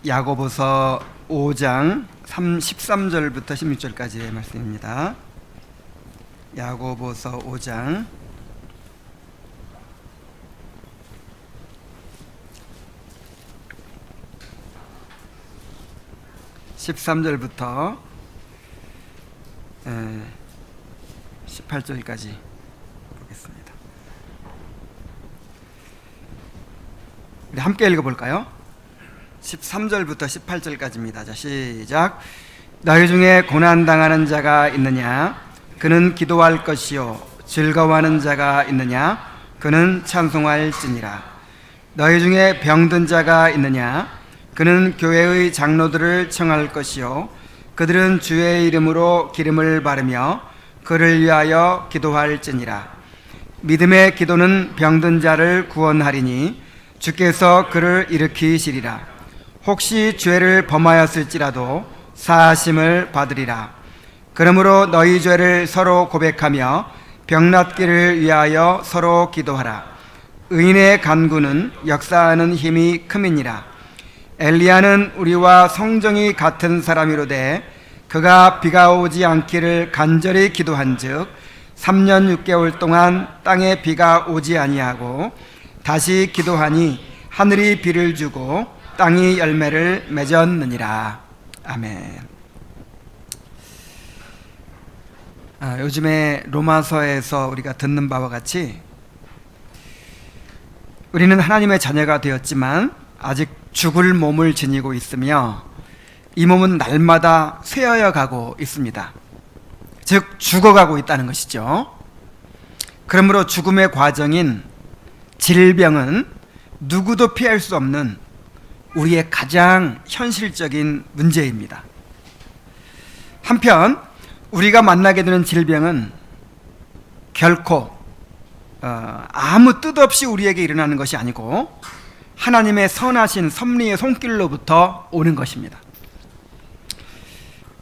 야고보서 5장 13절부터 16절까지의 말씀입니다. 야고보서 5장 13절부터 18절까지 보겠습니다. 우리 함께 읽어볼까요? 13절부터 18절까지입니다. 자, 시작. 너희 중에 고난당하는 자가 있느냐? 그는 기도할 것이요. 즐거워하는 자가 있느냐? 그는 찬송할지니라. 너희 중에 병든 자가 있느냐? 그는 교회의 장로들을 청할 것이요. 그들은 주의 이름으로 기름을 바르며 그를 위하여 기도할지니라. 믿음의 기도는 병든 자를 구원하리니 주께서 그를 일으키시리라. 혹시 죄를 범하였을지라도 사하심을 받으리라. 그러므로 너희 죄를 서로 고백하며 병낫기를 위하여 서로 기도하라. 의인의 간구는 역사하는 힘이 큼이니라. 엘리야는 우리와 성정이 같은 사람이로되 그가 비가 오지 않기를 간절히 기도한즉 3년 6개월 동안 땅에 비가 오지 아니하고 다시 기도하니 하늘이 비를 주고 땅이 열매를 맺었느니라. 아멘. 요즘에 로마서에서 우리가 듣는 바와 같이 우리는 하나님의 자녀가 되었지만 아직 죽을 몸을 지니고 있으며 이 몸은 날마다 쇠하여 가고 있습니다. 즉 죽어가고 있다는 것이죠. 그러므로 죽음의 과정인 질병은 누구도 피할 수 없는 우리의 가장 현실적인 문제입니다. 한편 우리가 만나게 되는 질병은 결코 아무 뜻 없이 우리에게 일어나는 것이 아니고 하나님의 선하신 섭리의 손길로부터 오는 것입니다.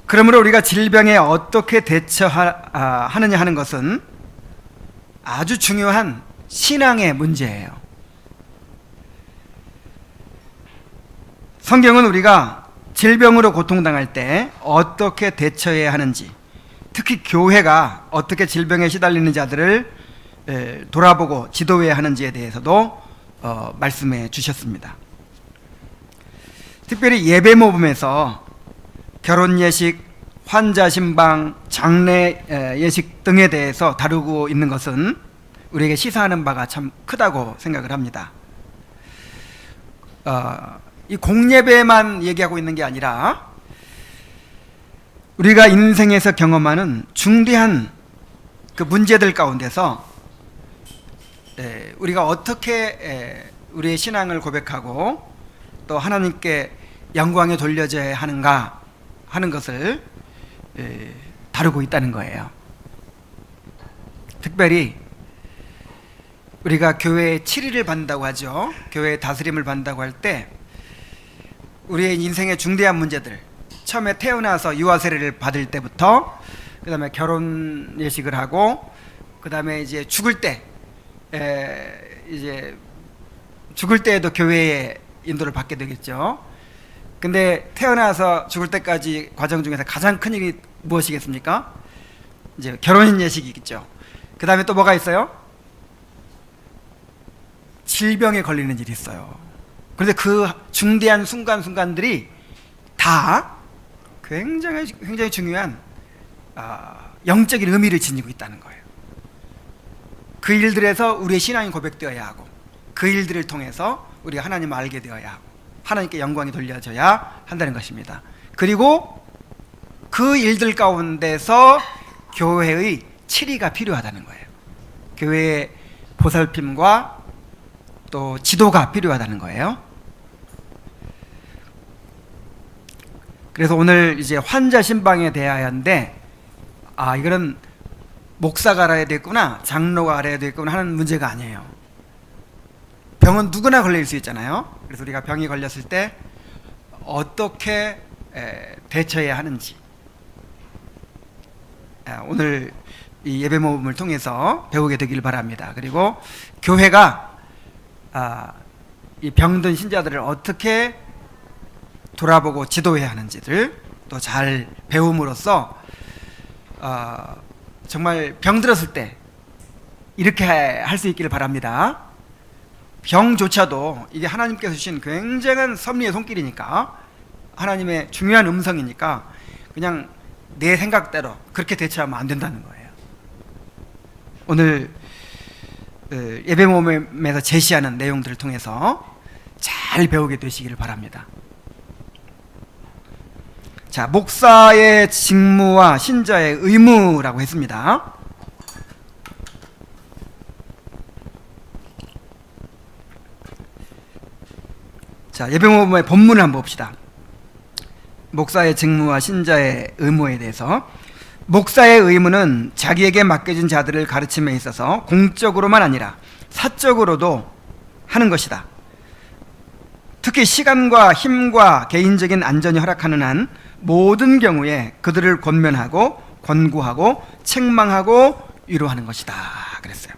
그러므로 우리가 질병에 어떻게 대처하느냐 하는 것은 아주 중요한 신앙의 문제예요. 성경은 우리가 질병으로 고통당할 때 어떻게 대처해야 하는지, 특히 교회가 어떻게 질병에 시달리는 자들을 돌아보고 지도해야 하는지에 대해서도 말씀해 주셨습니다. 특별히 예배 모범에서 결혼 예식, 환자 신방, 장례 예식 등에 대해서 다루고 있는 것은 우리에게 시사하는 바가 참 크다고 생각을 합니다. 이 공예배만 얘기하고 있는 게 아니라 우리가 인생에서 경험하는 중대한 그 문제들 가운데서 우리가 어떻게 우리의 신앙을 고백하고 또 하나님께 영광에 돌려져야 하는가 하는 것을 다루고 있다는 거예요. 특별히 우리가 교회의 치리를 받는다고 하죠. 교회의 다스림을 받는다고 할 때 우리의 인생의 중대한 문제들, 처음에 태어나서 유아 세례를 받을 때부터 그 다음에 결혼 예식을 하고 그 다음에 이제 죽을 때 이제 죽을 때에도 교회의 인도를 받게 되겠죠. 근데 태어나서 죽을 때까지 과정 중에서 가장 큰 일이 무엇이겠습니까? 이제 결혼 예식이겠죠. 그 다음에 또 뭐가 있어요? 질병에 걸리는 일이 있어요. 그런데 그 중대한 순간순간들이 다 굉장히 중요한 영적인 의미를 지니고 있다는 거예요. 그 일들에서 우리의 신앙이 고백되어야 하고 그 일들을 통해서 우리가 하나님을 알게 되어야 하고 하나님께 영광이 돌려져야 한다는 것입니다. 그리고 그 일들 가운데서 교회의 치리가 필요하다는 거예요. 교회의 보살핌과 또 지도가 필요하다는 거예요. 그래서 오늘 이제 환자 신방에 대하여 하는데 이거는 목사가 알아야 되겠구나, 장로가 알아야 되겠구나 하는 문제가 아니에요. 병은 누구나 걸릴 수 있잖아요. 그래서 우리가 병이 걸렸을 때 어떻게 대처해야 하는지 오늘 이 예배 모임을 통해서 배우게 되길 바랍니다. 그리고 교회가 이 병든 신자들을 어떻게 돌아보고 지도해야 하는지를 또 잘 배움으로써 정말 병들었을 때 이렇게 할 수 있기를 바랍니다. 병조차도 이게 하나님께서 주신 굉장한 섭리의 손길이니까, 하나님의 중요한 음성이니까 그냥 내 생각대로 그렇게 대처하면 안 된다는 거예요. 오늘 예배 모임에서 제시하는 내용들을 통해서 잘 배우게 되시기를 바랍니다. 자, 목사의 직무와 신자의 의무라고 했습니다. 자, 예배 모임의 본문을 한번 봅시다. 목사의 직무와 신자의 의무에 대해서. 목사의 의무는 자기에게 맡겨진 자들을 가르침에 있어서 공적으로만 아니라 사적으로도 하는 것이다. 특히 시간과 힘과 개인적인 안전이 허락하는 한 모든 경우에 그들을 권면하고 권고하고 책망하고 위로하는 것이다 그랬어요.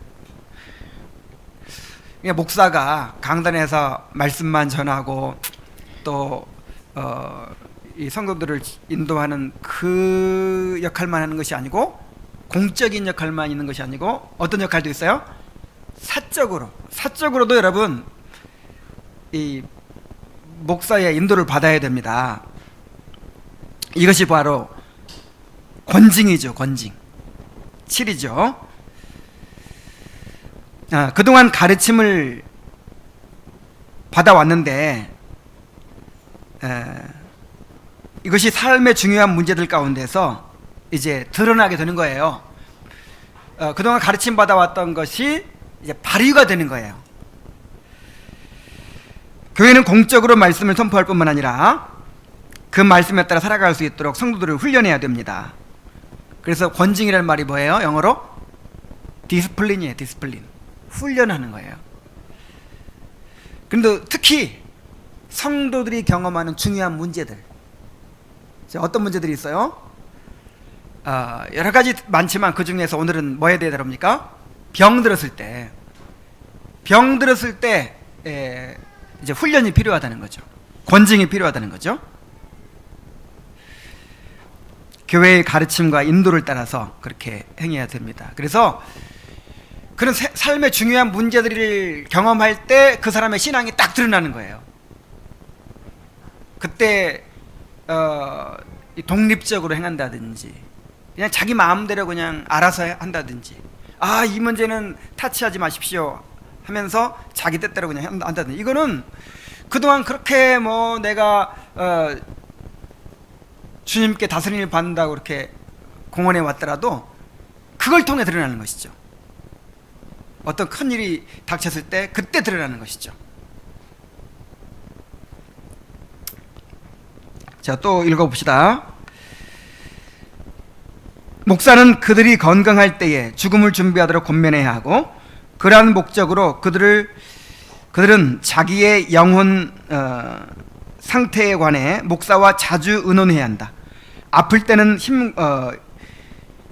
목사가 강단에서 말씀만 전하고 또 이 성도들을 인도하는 그 역할만 하는 것이 아니고, 공적인 역할만 있는 것이 아니고 어떤 역할도 있어요? 사적으로도 여러분 이 목사의 인도를 받아야 됩니다. 이것이 바로 권징이죠. 권징 7이죠. 그동안 가르침을 받아왔는데 이것이 삶의 중요한 문제들 가운데서 이제 드러나게 되는 거예요. 그동안 가르침 받아왔던 것이 이제 발휘가 되는 거예요. 교회는 공적으로 말씀을 선포할 뿐만 아니라 그 말씀에 따라 살아갈 수 있도록 성도들을 훈련해야 됩니다. 그래서 권징이라는 말이 뭐예요? 영어로 디스플린이에요. 디스플린. 훈련하는 거예요. 그런데 특히 성도들이 경험하는 중요한 문제들, 어떤 문제들이 있어요? 여러 가지 많지만 그 중에서 오늘은 뭐에 대해 다룹니까? 병들었을 때 이제 훈련이 필요하다는 거죠. 권징이 필요하다는 거죠. 교회의 가르침과 인도를 따라서 그렇게 행해야 됩니다. 그래서 그런 삶의 중요한 문제들을 경험할 때 그 사람의 신앙이 딱 드러나는 거예요. 그때 독립적으로 행한다든지, 그냥 자기 마음대로 그냥 알아서 한다든지, 이 문제는 타치하지 마십시오 하면서 자기 뜻대로 그냥 한다든지, 이거는 그동안 그렇게 내가 주님께 다스림을 받는다고 그렇게 공언해 왔더라도 그걸 통해 드러나는 것이죠. 어떤 큰 일이 닥쳤을 때 그때 드러나는 것이죠. 자, 또 읽어봅시다. 목사는 그들이 건강할 때에 죽음을 준비하도록 권면해야 하고, 그러한 목적으로 그들은 자기의 영혼 상태에 관해 목사와 자주 의논해야 한다. 아플 때는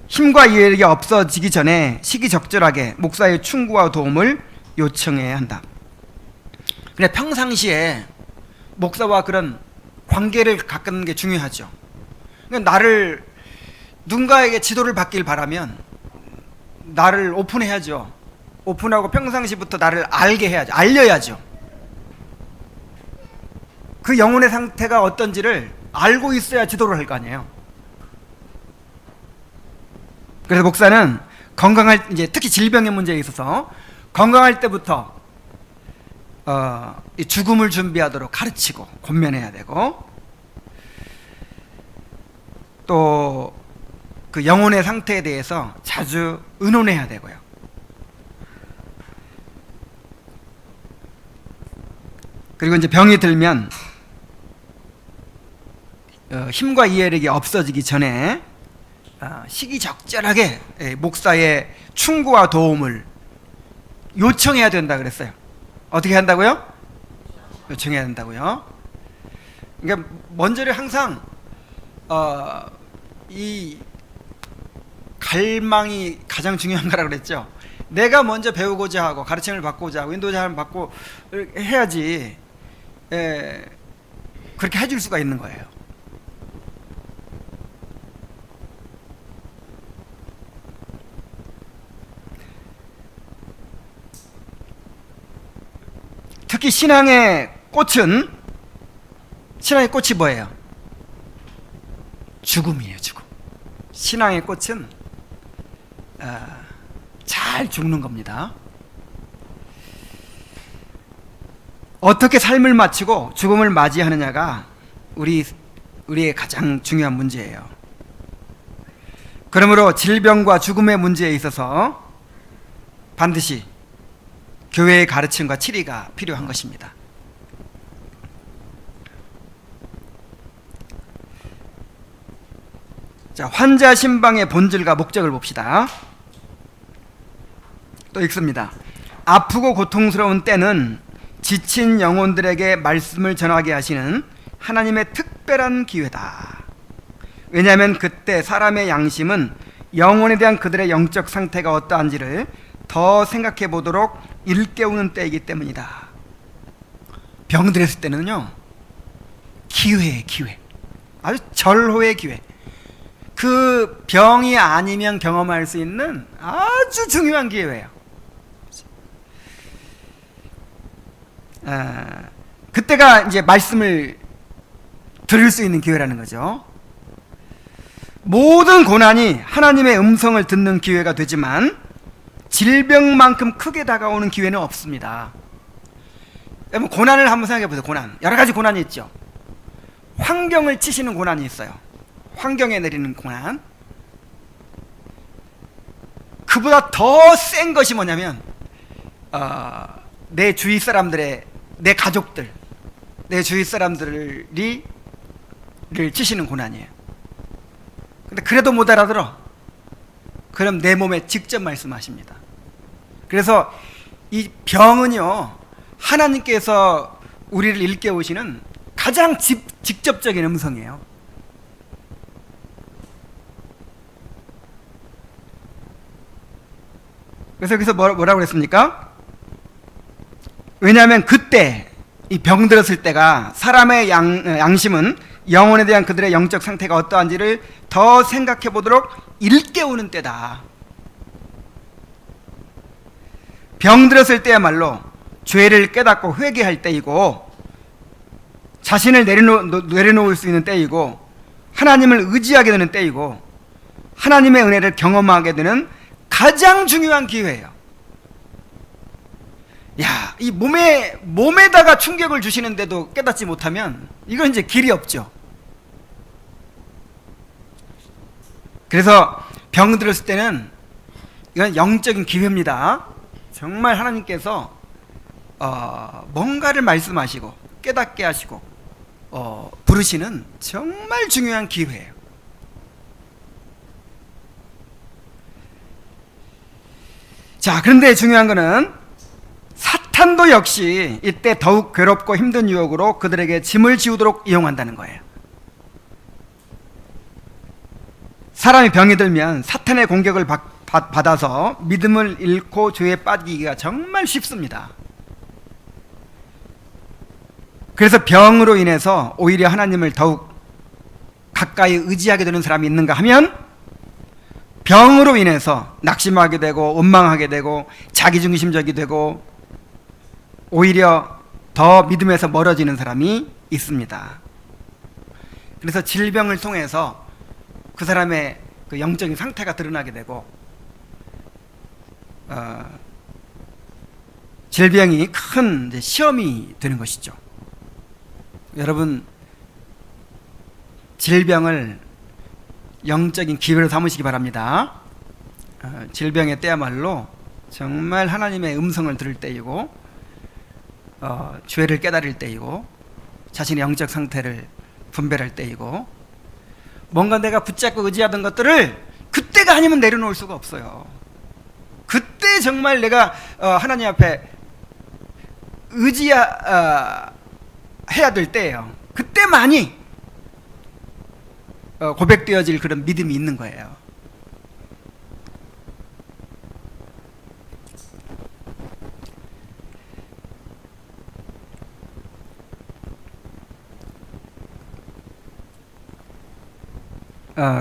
힘과 이해력이 없어지기 전에 시기적절하게 목사의 충고와 도움을 요청해야 한다. 그래, 평상시에 목사와 그런 관계를 가꾸는 게 중요하죠. 그러니까 누군가에게 지도를 받길 바라면 나를 오픈해야죠. 오픈하고 평상시부터 나를 알게 해야죠. 알려야죠. 그 영혼의 상태가 어떤지를 알고 있어야 지도를 할 거 아니에요. 그래서 목사는 이제 특히 질병의 문제에 있어서 건강할 때부터 이 죽음을 준비하도록 가르치고 권면해야 되고, 또 그 영혼의 상태에 대해서 자주 의논해야 되고요. 그리고 이제 병이 들면 힘과 이해력이 없어지기 전에 시기적절하게 목사의 충고와 도움을 요청해야 된다 그랬어요. 어떻게 한다고요? 요청해야 된다고요. 그러니까 먼저를 항상 이 갈망이 가장 중요한 거라 그랬죠. 내가 먼저 배우고자 하고 가르침을 받고자 하고 인도자를 받고 해야지 그렇게 해줄 수가 있는 거예요. 특히 신앙의 꽃이 뭐예요? 죽음이에요. 죽음. 신앙의 꽃은 잘 죽는 겁니다. 어떻게 삶을 마치고 죽음을 맞이하느냐가 우리의 가장 중요한 문제예요. 그러므로 질병과 죽음의 문제에 있어서 반드시 교회의 가르침과 치리가 필요한 것입니다. 자, 환자 신방의 본질과 목적을 봅시다. 또 읽습니다. 아프고 고통스러운 때는 지친 영혼들에게 말씀을 전하게 하시는 하나님의 특별한 기회다. 왜냐하면 그때 사람의 양심은 영혼에 대한 그들의 영적 상태가 어떠한지를 더 생각해 보도록 일깨우는 때이기 때문이다. 병들었을 때는요, 기회예요. 기회. 아주 절호의 기회. 그 병이 아니면 경험할 수 있는 아주 중요한 기회예요. 그때가 이제 말씀을 들을 수 있는 기회라는 거죠. 모든 고난이 하나님의 음성을 듣는 기회가 되지만 질병만큼 크게 다가오는 기회는 없습니다. 여러분, 고난을 한번 생각해 보세요. 고난, 여러 가지 고난이 있죠. 환경을 치시는 고난이 있어요. 환경에 내리는 고난. 그보다 더 센 것이 뭐냐면 내 주위 사람들의, 내 가족들, 내 주위 사람들이 치시는 고난이에요. 근데 그래도 못 알아들어. 그럼 내 몸에 직접 말씀하십니다. 그래서 이 병은요, 하나님께서 우리를 일깨우시는 가장 직접적인 음성이에요. 그래서 여기서 뭐라고 그랬습니까? 왜냐하면 그때, 이 병들었을 때가 사람의 양심은 영혼에 대한 그들의 영적 상태가 어떠한지를 더 생각해 보도록 일깨우는 때다. 병들었을 때야말로 죄를 깨닫고 회개할 때이고, 자신을 내려놓을 수 있는 때이고, 하나님을 의지하게 되는 때이고, 하나님의 은혜를 경험하게 되는 가장 중요한 기회예요. 야, 이 몸에다가 충격을 주시는데도 깨닫지 못하면 이건 이제 길이 없죠. 그래서 병들었을 때는 이건 영적인 기회입니다. 정말 하나님께서 뭔가를 말씀하시고 깨닫게 하시고 부르시는 정말 중요한 기회예요. 자, 그런데 중요한 거는 사탄도 역시 이때 더욱 괴롭고 힘든 유혹으로 그들에게 짐을 지우도록 이용한다는 거예요. 사람이 병이 들면 사탄의 공격을 받아서 믿음을 잃고 죄에 빠지기가 정말 쉽습니다. 그래서 병으로 인해서 오히려 하나님을 더욱 가까이 의지하게 되는 사람이 있는가 하면, 병으로 인해서 낙심하게 되고 원망하게 되고 자기중심적이 되고 오히려 더 믿음에서 멀어지는 사람이 있습니다. 그래서 질병을 통해서 그 사람의 그 영적인 상태가 드러나게 되고, 질병이 큰 이제 시험이 되는 것이죠. 여러분, 질병을 영적인 기회로 삼으시기 바랍니다. 질병의 때야말로 정말 하나님의 음성을 들을 때이고, 죄를 깨달을 때이고, 자신의 영적 상태를 분별할 때이고, 뭔가 내가 붙잡고 의지하던 것들을 그때가 아니면 내려놓을 수가 없어요. 그때 정말 내가 하나님 앞에 의지해야 될 때예요. 그때만이 고백되어질 그런 믿음이 있는 거예요.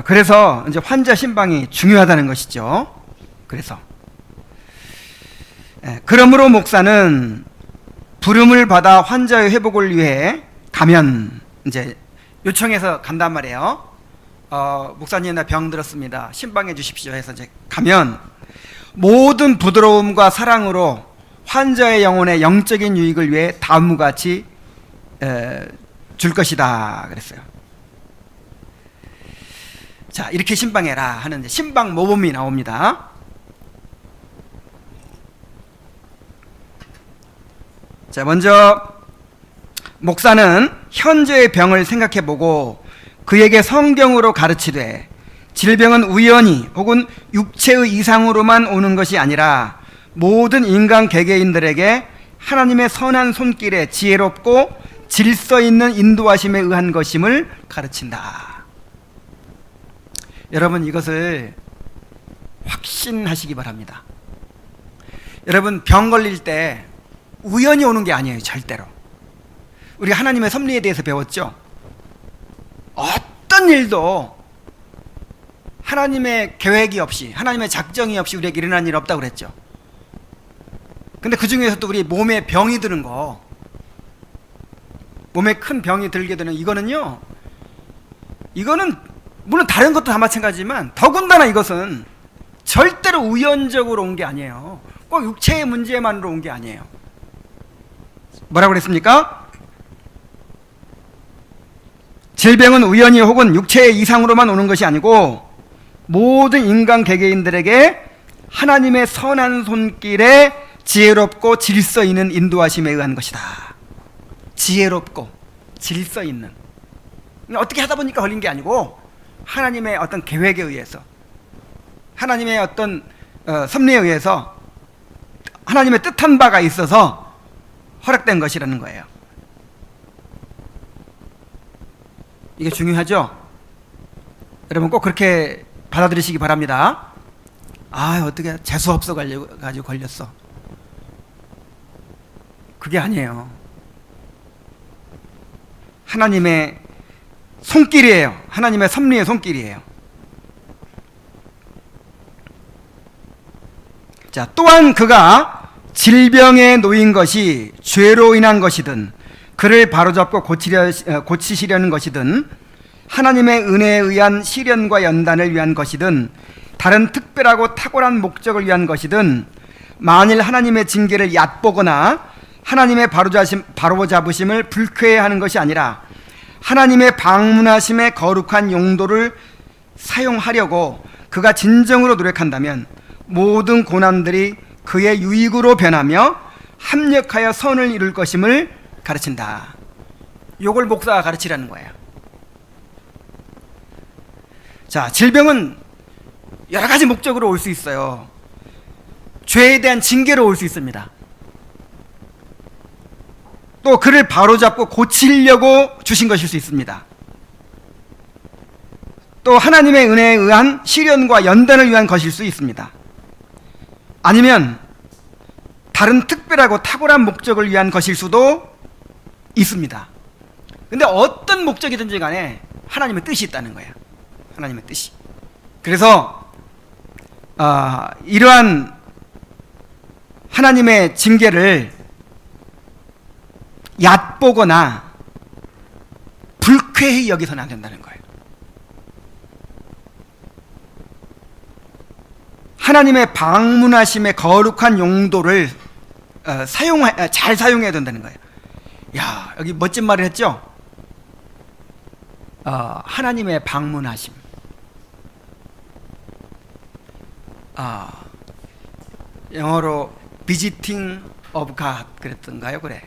그래서 이제 환자 신방이 중요하다는 것이죠. 그래서 그러므로 목사는 부름을 받아 환자의 회복을 위해 가면 이제 요청해서 간단 말이에요. 목사님 나 병 들었습니다. 신방해 주십시오 해서 이제 가면 모든 부드러움과 사랑으로 환자의 영혼의 영적인 유익을 위해 다음같이 줄 것이다 그랬어요. 자, 이렇게 신방해라 하는 이제 신방 모범이 나옵니다. 자, 먼저 목사는 현재의 병을 생각해보고 그에게 성경으로 가르치되 질병은 우연히 혹은 육체의 이상으로만 오는 것이 아니라 모든 인간 개개인들에게 하나님의 선한 손길에 지혜롭고 질서 있는 인도하심에 의한 것임을 가르친다. 여러분 이것을 확신하시기 바랍니다. 여러분 병 걸릴 때 우연히 오는 게 아니에요. 절대로. 우리가 하나님의 섭리에 대해서 배웠죠. 어떤 일도 하나님의 계획이 없이 하나님의 작정이 없이 우리에게 일어난 일 없다고 그랬죠. 근데 그 중에서도 우리 몸에 병이 드는 거, 몸에 큰 병이 들게 되는 이거는 물론 다른 것도 다 마찬가지지만 더군다나 이것은 절대로 우연적으로 온 게 아니에요. 꼭 육체의 문제만으로 온 게 아니에요. 뭐라고 그랬습니까? 질병은 우연히 혹은 육체의 이상으로만 오는 것이 아니고 모든 인간 개개인들에게 하나님의 선한 손길에 지혜롭고 질서 있는 인도하심에 의한 것이다. 지혜롭고 질서 있는, 어떻게 하다 보니까 걸린 게 아니고 하나님의 어떤 계획에 의해서, 하나님의 어떤 섭리에 의해서, 하나님의 뜻한 바가 있어서 허락된 것이라는 거예요. 이게 중요하죠? 여러분 꼭 그렇게 받아들이시기 바랍니다. 어떻게 재수 없어 가지고 걸렸어. 그게 아니에요. 하나님의 손길이에요. 하나님의 섭리의 손길이에요. 자, 또한 그가 질병에 놓인 것이 죄로 인한 것이든 그를 바로잡고 고치시려는 것이든 하나님의 은혜에 의한 시련과 연단을 위한 것이든 다른 특별하고 탁월한 목적을 위한 것이든 만일 하나님의 징계를 얕보거나 하나님의 바로잡으심을 불쾌해하는 것이 아니라 하나님의 방문하심의 거룩한 용도를 사용하려고 그가 진정으로 노력한다면 모든 고난들이 그의 유익으로 변하며 합력하여 선을 이룰 것임을 가르친다. 요걸 목사가 가르치라는 거예요. 자, 질병은 여러 가지 목적으로 올 수 있어요. 죄에 대한 징계로 올 수 있습니다. 또 그를 바로잡고 고치려고 주신 것일 수 있습니다. 또 하나님의 은혜에 의한 시련과 연단을 위한 것일 수 있습니다. 아니면 다른 특별하고 탁월한 목적을 위한 것일 수도 있습니다. 근데 어떤 목적이든지 간에 하나님의 뜻이 있다는 거예요. 하나님의 뜻이. 그래서 이러한 하나님의 징계를 얕보거나 불쾌히 여기서는 안 된다는 거예요. 하나님의 방문하심의 거룩한 용도를 잘 사용해야 된다는 거예요. 야, 여기 멋진 말을 했죠? 하나님의 방문하심. 영어로 visiting of God 그랬던가요? 그래.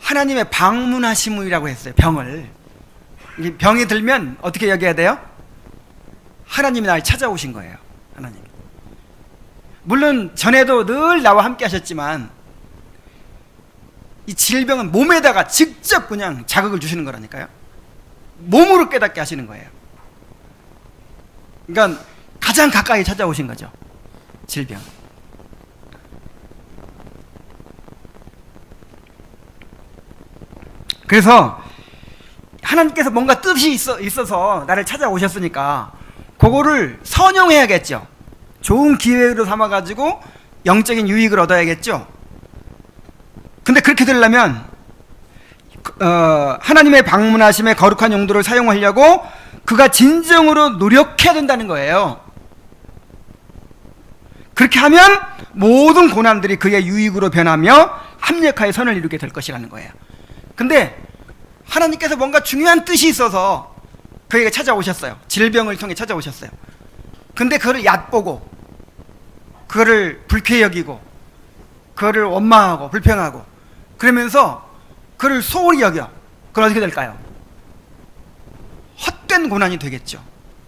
하나님의 방문하심이라고 했어요. 병을. 병이 들면 어떻게 여겨야 돼요? 하나님이 날 찾아오신 거예요. 하나님. 물론 전에도 늘 나와 함께 하셨지만 이 질병은 몸에다가 직접 그냥 자극을 주시는 거라니까요. 몸으로 깨닫게 하시는 거예요. 그러니까 가장 가까이 찾아오신 거죠. 질병. 그래서 하나님께서 뭔가 뜻이 있어서 나를 찾아오셨으니까 그거를 선용해야겠죠. 좋은 기회로 삼아가지고 영적인 유익을 얻어야겠죠. 근데 그렇게 되려면 하나님의 방문하심의 거룩한 용도를 사용하려고 그가 진정으로 노력해야 된다는 거예요. 그렇게 하면 모든 고난들이 그의 유익으로 변하며 합력하여 선을 이루게 될 것이라는 거예요. 근데 하나님께서 뭔가 중요한 뜻이 있어서 그에게 찾아오셨어요. 질병을 통해 찾아오셨어요. 근데 그거를 얕보고 그거를 불쾌히 여기고 그거를 원망하고 불평하고 그러면서 그를 소홀히 여겨. 그건 어떻게 될까요? 헛된 고난이 되겠죠.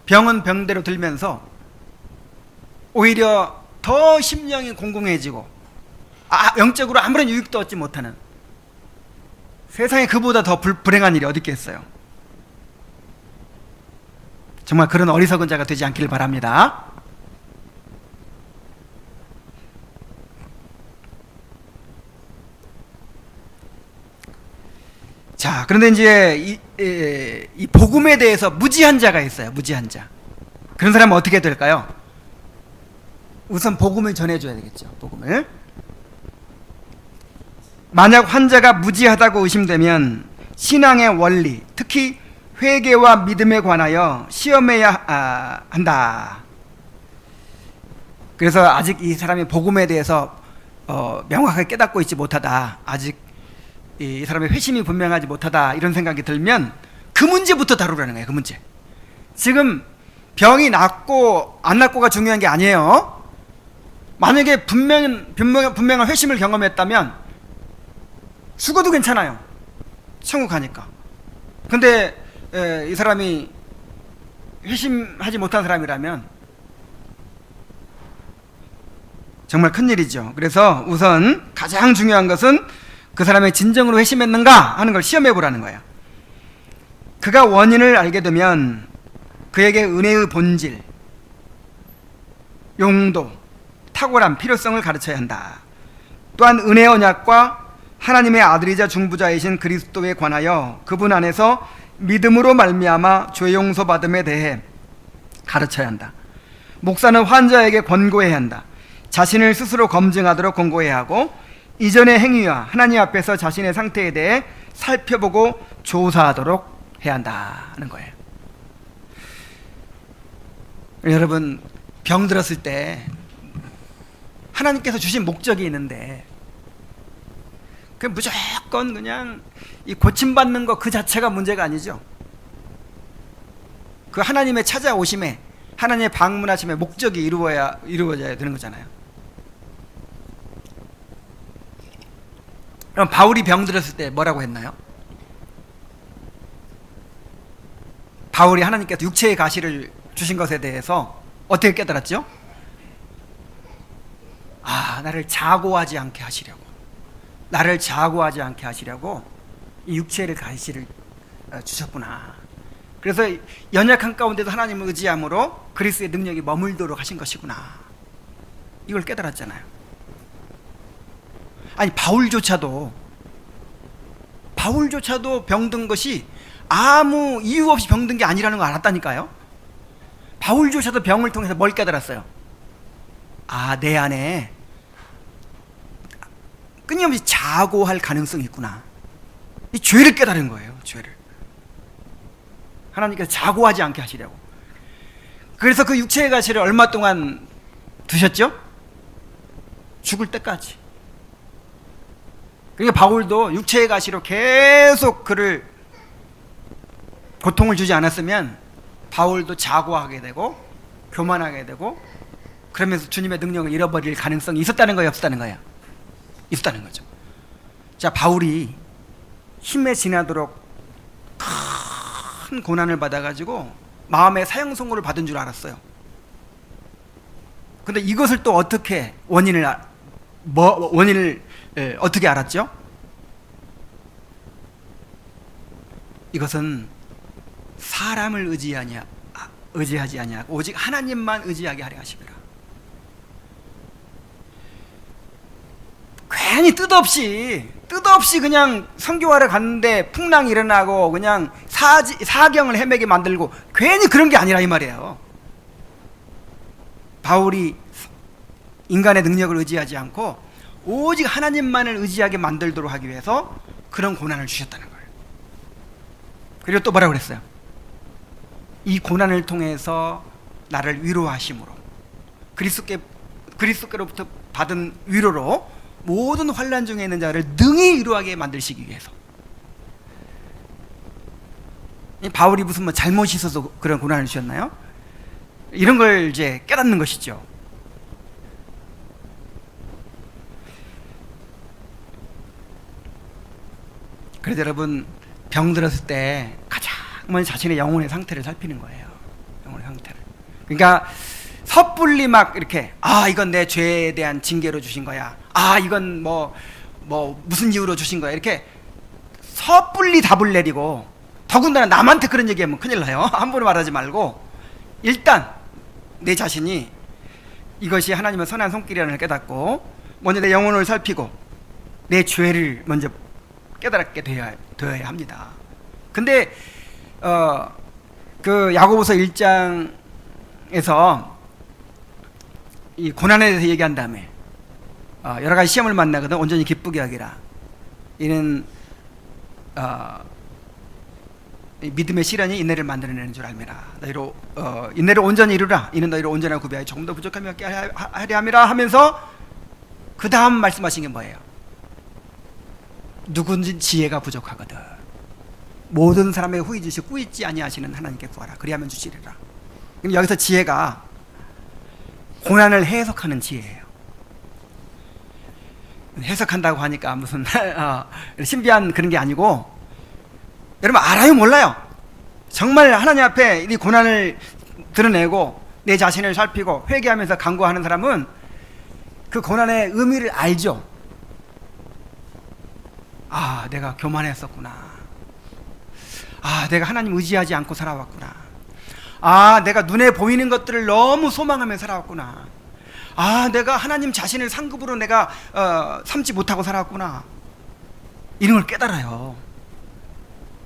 병은 병대로 들면서 오히려 더 심령이 공공해지고 영적으로 아무런 유익도 얻지 못하는, 세상에 그보다 더 불행한 일이 어디 있겠어요. 정말 그런 어리석은 자가 되지 않기를 바랍니다. 자, 그런데 이제 이 복음에 대해서 무지한 자가 있어요. 무지한 자. 그런 사람은 어떻게 될까요? 우선 복음을 전해줘야 되겠죠. 복음을. 만약 환자가 무지하다고 의심되면 신앙의 원리, 특히 회개와 믿음에 관하여 시험해야 한다. 그래서 아직 이 사람이 복음에 대해서 명확하게 깨닫고 있지 못하다, 아직 이 사람의 회심이 분명하지 못하다, 이런 생각이 들면 그 문제부터 다루라는 거예요. 그 문제. 지금 병이 낫고 안 낫고가 중요한 게 아니에요. 만약에 분명한 회심을 경험했다면 죽어도 괜찮아요. 천국 가니까. 근데 이 사람이 회심하지 못한 사람이라면 정말 큰일이죠. 그래서 우선 가장 중요한 것은 그 사람이 진정으로 회심했는가 하는 걸 시험해 보라는 거예요. 그가 원인을 알게 되면 그에게 은혜의 본질, 용도, 탁월함, 필요성을 가르쳐야 한다. 또한 은혜 언약과 하나님의 아들이자 중보자이신 그리스도에 관하여 그분 안에서 믿음으로 말미암아 죄 용서 받음에 대해 가르쳐야 한다. 목사는 환자에게 권고해야 한다. 자신을 스스로 검증하도록 권고해야 하고 이전의 행위와 하나님 앞에서 자신의 상태에 대해 살펴보고 조사하도록 해야 한다는 거예요. 여러분, 병 들었을 때 하나님께서 주신 목적이 있는데 그 무조건 그냥 이 고침받는 것 그 자체가 문제가 아니죠. 그 하나님의 찾아오심에, 하나님의 방문하심에 목적이 이루어져야 되는 거잖아요. 그럼 바울이 병 들었을 때 뭐라고 했나요? 바울이 하나님께서 육체의 가시를 주신 것에 대해서 어떻게 깨달았죠? 나를 자고하지 않게 하시려고, 나를 자고하지 않게 하시려고 이 육체의 가시를 주셨구나. 그래서 연약한 가운데도 하나님을 의지함으로 그리스도의 능력이 머물도록 하신 것이구나. 이걸 깨달았잖아요. 아니, 바울조차도 병든 것이 아무 이유 없이 병든 게 아니라는 걸 알았다니까요. 바울조차도 병을 통해서 뭘 깨달았어요? 내 안에 끊임없이 자고할 가능성이 있구나. 이 죄를 깨달은 거예요. 죄를. 하나님께서 자고하지 않게 하시려고. 그래서 그 육체의 가시를 얼마 동안 두셨죠? 죽을 때까지. 그러니까 바울도 육체의 가시로 계속 그를 고통을 주지 않았으면 바울도 자고하게 되고 교만하게 되고 그러면서 주님의 능력을 잃어버릴 가능성이 있었다는 거예요, 없었다는 거예요? 있었다는 거죠. 자, 바울이 힘에 지나도록 큰 고난을 받아가지고 마음의 사형선고를 받은 줄 알았어요. 근데 이것을 또 어떻게 원인을 어떻게 알았죠? 이것은 사람을 의지하지 아니하고 오직 하나님만 의지하게 하려 하심이라. 괜히 뜻없이 뜻없이 그냥 선교하러 갔는데 풍랑이 일어나고 그냥 사경을 헤매게 만들고 괜히 그런 게 아니라 이 말이에요. 바울이 인간의 능력을 의지하지 않고 오직 하나님만을 의지하게 만들도록 하기 위해서 그런 고난을 주셨다는 거예요. 그리고 또 뭐라고 그랬어요? 이 고난을 통해서 나를 위로하심으로, 그리스도께로부터 받은 위로로 모든 환난 중에 있는 자를 능히 위로하게 만드시기 위해서. 바울이 무슨 뭐 잘못이 있어서 그런 고난을 주셨나요? 이런 걸 이제 깨닫는 것이죠. 그래서 여러분, 병들었을 때 가장 먼저 자신의 영혼의 상태를 살피는 거예요. 영혼의 상태를. 그러니까 섣불리 막 이렇게, 아 이건 내 죄에 대한 징계로 주신 거야, 아 이건 뭐 무슨 이유로 주신 거야, 이렇게 섣불리 답을 내리고, 더군다나 남한테 그런 얘기하면 큰일 나요. 함부로 말하지 말고 일단 내 자신이 이것이 하나님의 선한 손길이라는 걸 깨닫고 먼저 내 영혼을 살피고 내 죄를 먼저 깨달게 되어야 합니다. 근데 그 야고보서 1장에서 이 고난에 대해서 얘기한 다음에 여러 가지 시험을 만나거든 온전히 기쁘게 하기라. 이는 믿음의 시련이 인내를 만들어내는 줄 알미라. 너희로 인내를 온전히 이루라. 이는 너희로 온전하고 구비하여 조금 더 부족함이 없게 하려 함이라 하면서 그 다음 말씀하신 게 뭐예요? 누구든지 지혜가 부족하거든 모든 사람의 후이지시 꾸짖지 아니하시는 하나님께 구하라. 그리하면 주시리라. 그럼 여기서 지혜가 고난을 해석하는 지혜예요. 해석한다고 하니까 무슨 신비한 그런 게 아니고, 여러분 알아요 몰라요? 정말 하나님 앞에 이 고난을 드러내고 내 자신을 살피고 회개하면서 간구하는 사람은 그 고난의 의미를 알죠. 아 내가 교만했었구나, 아 내가 하나님 의지하지 않고 살아왔구나, 아 내가 눈에 보이는 것들을 너무 소망하며 살아왔구나, 아 내가 하나님 자신을 상급으로 내가 삼지 못하고 살아왔구나, 이런 걸 깨달아요.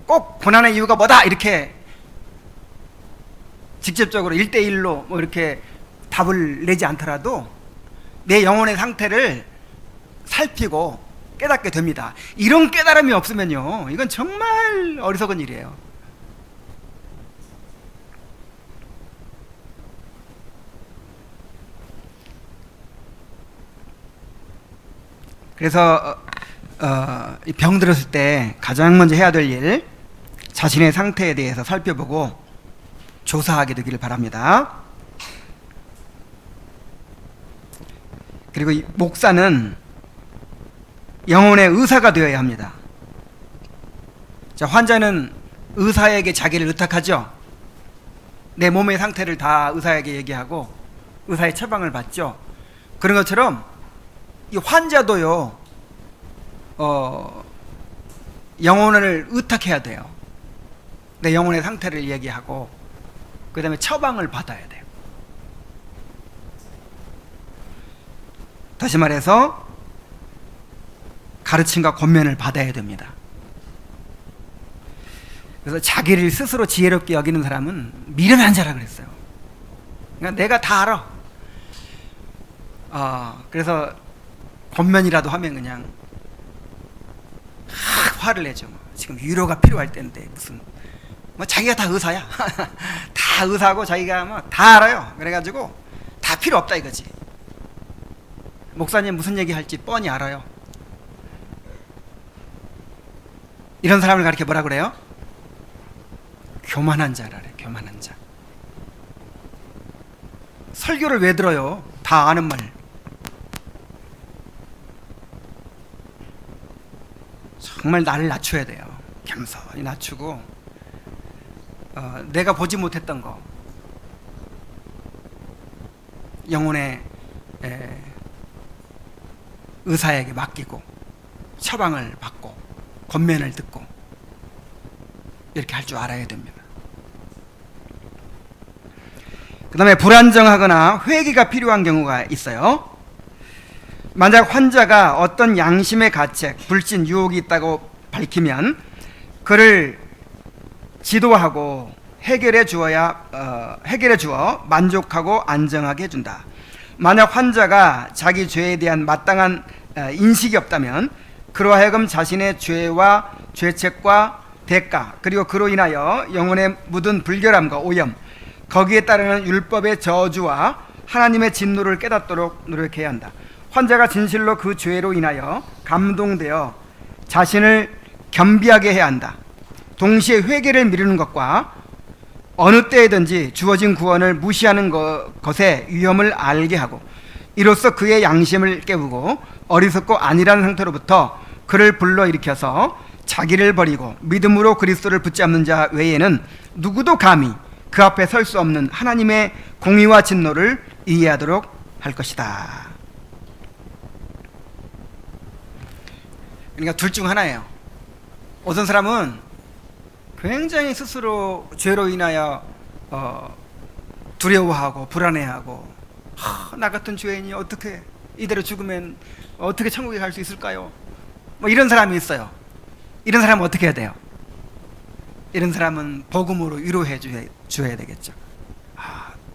꼭 고난의 이유가 뭐다 이렇게 직접적으로 1대1로 뭐 이렇게 답을 내지 않더라도 내 영혼의 상태를 살피고 깨닫게 됩니다. 이런 깨달음이 없으면요 이건 정말 어리석은 일이에요. 그래서 병 들었을 때 가장 먼저 해야 될 일, 자신의 상태에 대해서 살펴보고 조사하게 되기를 바랍니다. 그리고 이 목사는 영혼의 의사가 되어야 합니다. 자, 환자는 의사에게 자기를 의탁하죠. 내 몸의 상태를 다 의사에게 얘기하고 의사의 처방을 받죠. 그런 것처럼 이 환자도요 영혼을 의탁해야 돼요. 내 영혼의 상태를 얘기하고 그 다음에 처방을 받아야 돼요. 다시 말해서 가르침과 권면을 받아야 됩니다. 그래서 자기를 스스로 지혜롭게 여기는 사람은 미련한 자라 그랬어요. 그러니까 내가 다 알아. 그래서 권면이라도 하면 그냥 화를 내죠. 지금 위로가 필요할 때인데 무슨 뭐 자기가 다 의사야. 다 의사고 자기가 뭐 다 알아요. 그래가지고 다 필요 없다 이거지. 목사님 무슨 얘기 할지 뻔히 알아요. 이런 사람을 가리켜 뭐라 그래요? 교만한 자라래. 교만한 자. 설교를 왜 들어요? 다 아는 말. 정말 나를 낮춰야 돼요. 겸손히 낮추고 내가 보지 못했던 거 영혼의 의사에게 맡기고 처방을 받고 권면을 듣고 이렇게 할 줄 알아야 됩니다. 그 다음에 불안정하거나 회개가 필요한 경우가 있어요. 만약 환자가 어떤 양심의 가책, 불신, 유혹이 있다고 밝히면 그를 지도하고 해결해 주어 만족하고 안정하게 해준다. 만약 환자가 자기 죄에 대한 마땅한 인식이 없다면 그로 하여금 자신의 죄와 죄책과 대가, 그리고 그로 인하여 영혼에 묻은 불결함과 오염, 거기에 따르는 율법의 저주와 하나님의 진노를 깨닫도록 노력해야 한다. 환자가 진실로 그 죄로 인하여 감동되어 자신을 겸비하게 해야 한다. 동시에 회개를 미루는 것과 어느 때에든지 주어진 구원을 무시하는 것의 위험을 알게 하고, 이로써 그의 양심을 깨우고 어리석고 안일한 상태로부터 그를 불러일으켜서 자기를 버리고 믿음으로 그리스도를 붙잡는 자 외에는 누구도 감히 그 앞에 설 수 없는 하나님의 공의와 진노를 이해하도록 할 것이다. 그러니까 둘 중 하나예요. 어떤 사람은 굉장히 스스로 죄로 인하여 두려워하고 불안해하고, 나 같은 죄인이 어떻게 이대로 죽으면 어떻게 천국에 갈 수 있을까요? 뭐 이런 사람이 있어요. 이런 사람은 어떻게 해야 돼요? 이런 사람은 복음으로 위로해 줘야 되겠죠.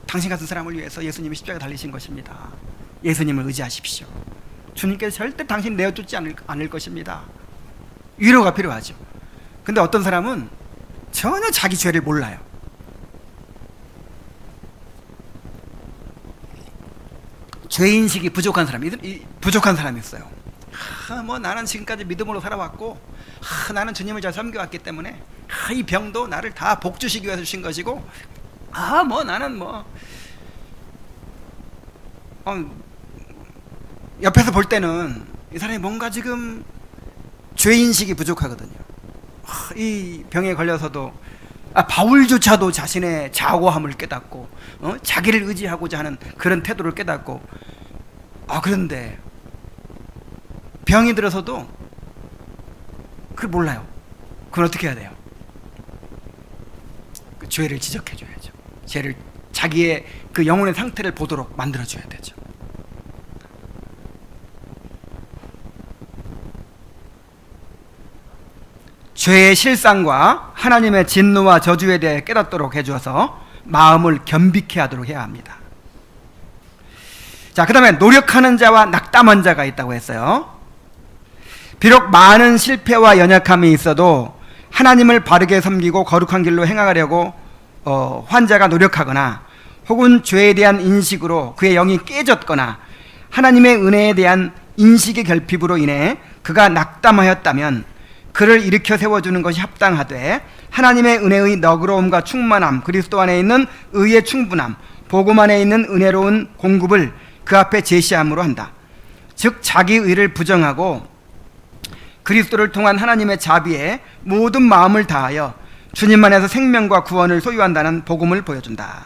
당신 같은 사람을 위해서 예수님이 십자가에 달리신 것입니다. 예수님을 의지하십시오. 주님께서 절대 당신 내어두지 않을 것입니다. 위로가 필요하죠. 근데 어떤 사람은 전혀 자기 죄를 몰라요. 죄인식이 부족한 사람이 있어요. 뭐 나는 지금까지 믿음으로 살아왔고, 나는 주님을 잘 섬겨왔기 때문에 이 병도 나를 다 복주시기 위해서 주신 것이고, 뭐 나는 옆에서 볼 때는 이 사람이 뭔가 지금 죄인식이 부족하거든요. 이 병에 걸려서도 바울조차도 자신의 자고함을 깨닫고 자기를 의지하고자 하는 그런 태도를 깨닫고, 그런데 병이 들어서도 그걸 몰라요. 그건 어떻게 해야 돼요? 그 죄를 지적해 줘야죠. 죄를, 자기의 그 영혼의 상태를 보도록 만들어 줘야 되죠. 죄의 실상과 하나님의 진노와 저주에 대해 깨닫도록 해주어서 마음을 겸비케 하도록 해야 합니다. 자, 그 다음에 노력하는 자와 낙담한 자가 있다고 했어요. 비록 많은 실패와 연약함이 있어도 하나님을 바르게 섬기고 거룩한 길로 행하려고 환자가 노력하거나, 혹은 죄에 대한 인식으로 그의 영이 깨졌거나 하나님의 은혜에 대한 인식의 결핍으로 인해 그가 낙담하였다면 그를 일으켜 세워주는 것이 합당하되, 하나님의 은혜의 너그러움과 충만함, 그리스도 안에 있는 의의 충분함, 복음 안에 있는 은혜로운 공급을 그 앞에 제시함으로 한다. 즉 자기 의를 부정하고 그리스도를 통한 하나님의 자비에 모든 마음을 다하여 주님 안에서 생명과 구원을 소유한다는 복음을 보여준다.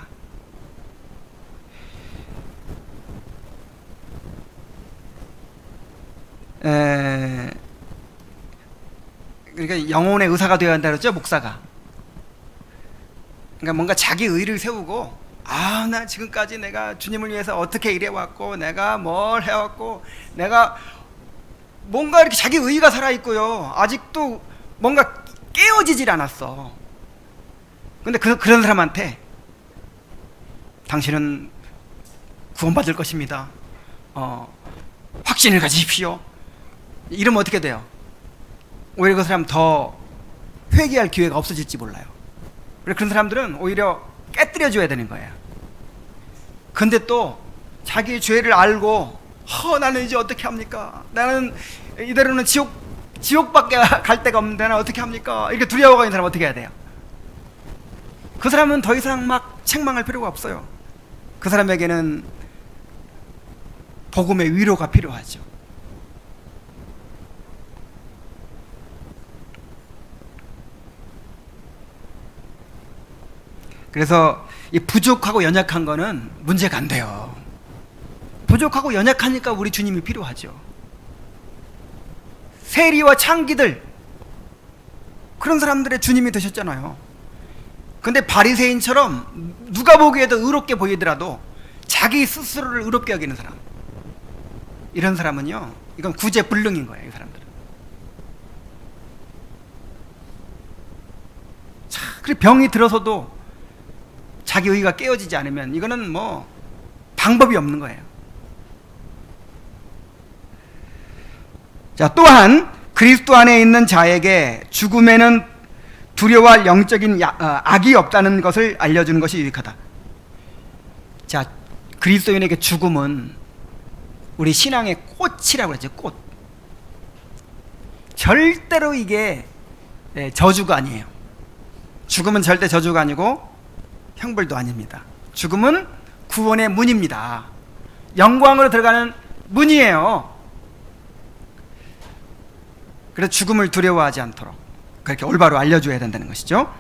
그러니까 영혼의 의사가 되어야 한다 그랬죠, 목사가. 그러니까 뭔가 자기 의를 세우고, 나 지금까지 내가 주님을 위해서 어떻게 일해왔고, 내가 뭘 해왔고, 내가 뭔가 이렇게 자기 의가 살아있고요, 아직도 뭔가 깨어지질 않았어. 근데 그런 사람한테 당신은 구원받을 것입니다, 확신을 가지십시오, 이러면 어떻게 돼요? 오히려 그 사람 더 회개할 기회가 없어질지 몰라요. 그래서 그런 사람들은 오히려 깨뜨려줘야 되는 거예요. 근데 또 자기 죄를 알고, 나는 이제 어떻게 합니까? 나는 이대로는 지옥밖에 갈 데가 없는데 나는 어떻게 합니까? 이렇게 두려워하는 사람은 어떻게 해야 돼요? 그 사람은 더 이상 막 책망할 필요가 없어요. 그 사람에게는 복음의 위로가 필요하죠. 그래서 이 부족하고 연약한 거는 문제가 안 돼요. 부족하고 연약하니까 우리 주님이 필요하죠. 세리와 창기들, 그런 사람들의 주님이 되셨잖아요. 근데 바리새인처럼 누가 보기에도 의롭게 보이더라도 자기 스스로를 의롭게 여기는 사람, 이런 사람은요, 이건 구제불능인 거예요. 이 사람들은. 자, 그리고 병이 들어서도 자기 의가 깨어지지 않으면 이거는 뭐 방법이 없는 거예요. 자, 또한 그리스도 안에 있는 자에게 죽음에는 두려워할 영적인 악이 없다는 것을 알려주는 것이 유익하다. 자, 그리스도인에게 죽음은 우리 신앙의 꽃이라고 그러죠. 꽃. 절대로 이게 저주가 아니에요. 죽음은 절대 저주가 아니고 형벌도 아닙니다. 죽음은 구원의 문입니다. 영광으로 들어가는 문이에요. 그래서 죽음을 두려워하지 않도록 그렇게 올바로 알려줘야 된다는 것이죠.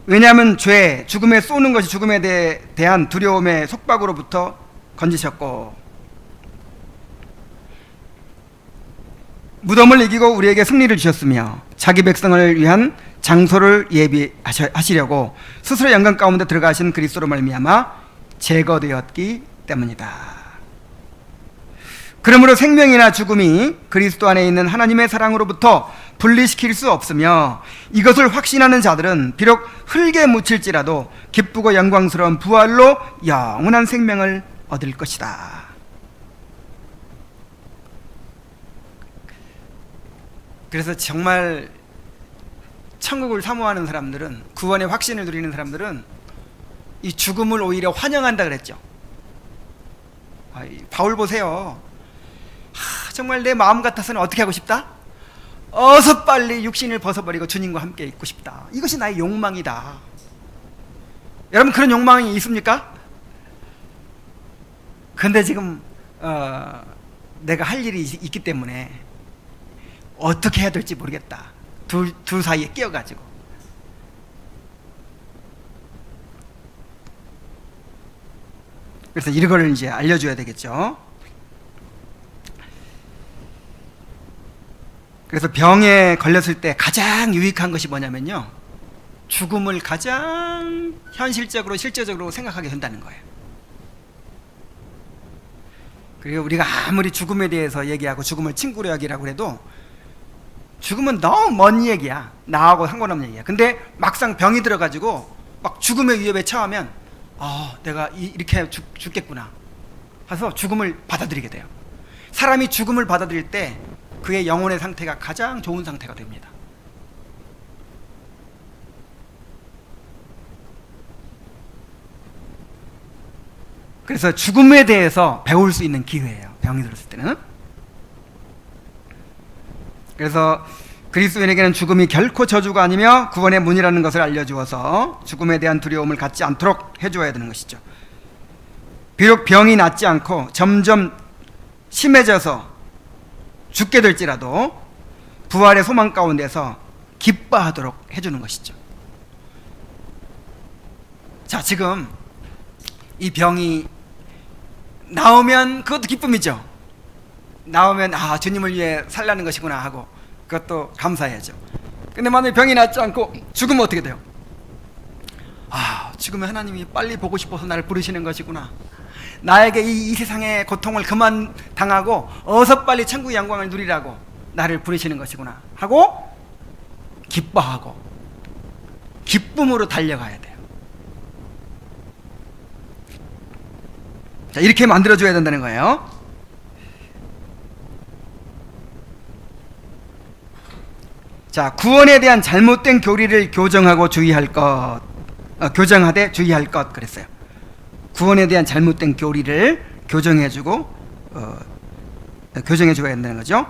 왜냐하면 죄, 죽음에 쏘는 것이 죽음에 대한 두려움의 속박으로부터 건지셨고, 무덤을 이기고 우리에게 승리를 주셨으며 자기 백성을 위한 장소를 예비하시려고 스스로 영광 가운데 들어가신 그리스도로 말미암아 제거되었기 때문이다. 그러므로 생명이나 죽음이 그리스도 안에 있는 하나님의 사랑으로부터 분리시킬 수 없으며, 이것을 확신하는 자들은 비록 흙에 묻힐지라도 기쁘고 영광스러운 부활로 영원한 생명을 얻을 것이다. 그래서 정말 천국을 사모하는 사람들은, 구원의 확신을 누리는 사람들은 이 죽음을 오히려 환영한다 그랬죠. 바울 보세요. 정말 내 마음 같아서는 어떻게 하고 싶다? 어서 빨리 육신을 벗어버리고 주님과 함께 있고 싶다. 이것이 나의 욕망이다. 여러분, 그런 욕망이 있습니까? 근데 지금 내가 할 일이 있기 때문에 어떻게 해야 될지 모르겠다. 둘 사이에 끼어가지고. 그래서 이런 걸 이제 알려줘야 되겠죠. 그래서 병에 걸렸을 때 가장 유익한 것이 뭐냐면요, 죽음을 가장 현실적으로 실제적으로 생각하게 된다는 거예요. 그리고 우리가 아무리 죽음에 대해서 얘기하고 죽음을 친구로 여기라고 해도 죽음은 너무 먼 얘기야. 나하고 상관없는 얘기야. 근데 막상 병이 들어가지고 막 죽음의 위협에 처하면 내가 이렇게 죽겠구나 해서 죽음을 받아들이게 돼요. 사람이 죽음을 받아들일 때 그의 영혼의 상태가 가장 좋은 상태가 됩니다. 그래서 죽음에 대해서 배울 수 있는 기회예요, 병이 들었을 때는. 그래서 그리스도인에게는 죽음이 결코 저주가 아니며 구원의 문이라는 것을 알려주어서 죽음에 대한 두려움을 갖지 않도록 해줘야 되는 것이죠. 비록 병이 낫지 않고 점점 심해져서 죽게 될지라도 부활의 소망 가운데서 기뻐하도록 해주는 것이죠. 자, 지금 이 병이 나오면 그것도 기쁨이죠. 나오면 주님을 위해 살라는 것이구나 하고 그것도 감사해야죠. 근데 만약에 병이 낫지 않고 죽으면 어떻게 돼요? 죽으면 하나님이 빨리 보고 싶어서 나를 부르시는 것이구나. 나에게 이 세상의 고통을 그만 당하고 어서 빨리 천국의 영광을 누리라고 나를 부르시는 것이구나 하고 기뻐하고 기쁨으로 달려가야 돼요. 자, 이렇게 만들어줘야 된다는 거예요. 자, 구원에 대한 잘못된 교리를 교정하고 주의할 것, 교정하되 주의할 것 그랬어요. 구원에 대한 잘못된 교리를 교정해주고 교정해줘야 된다는 거죠.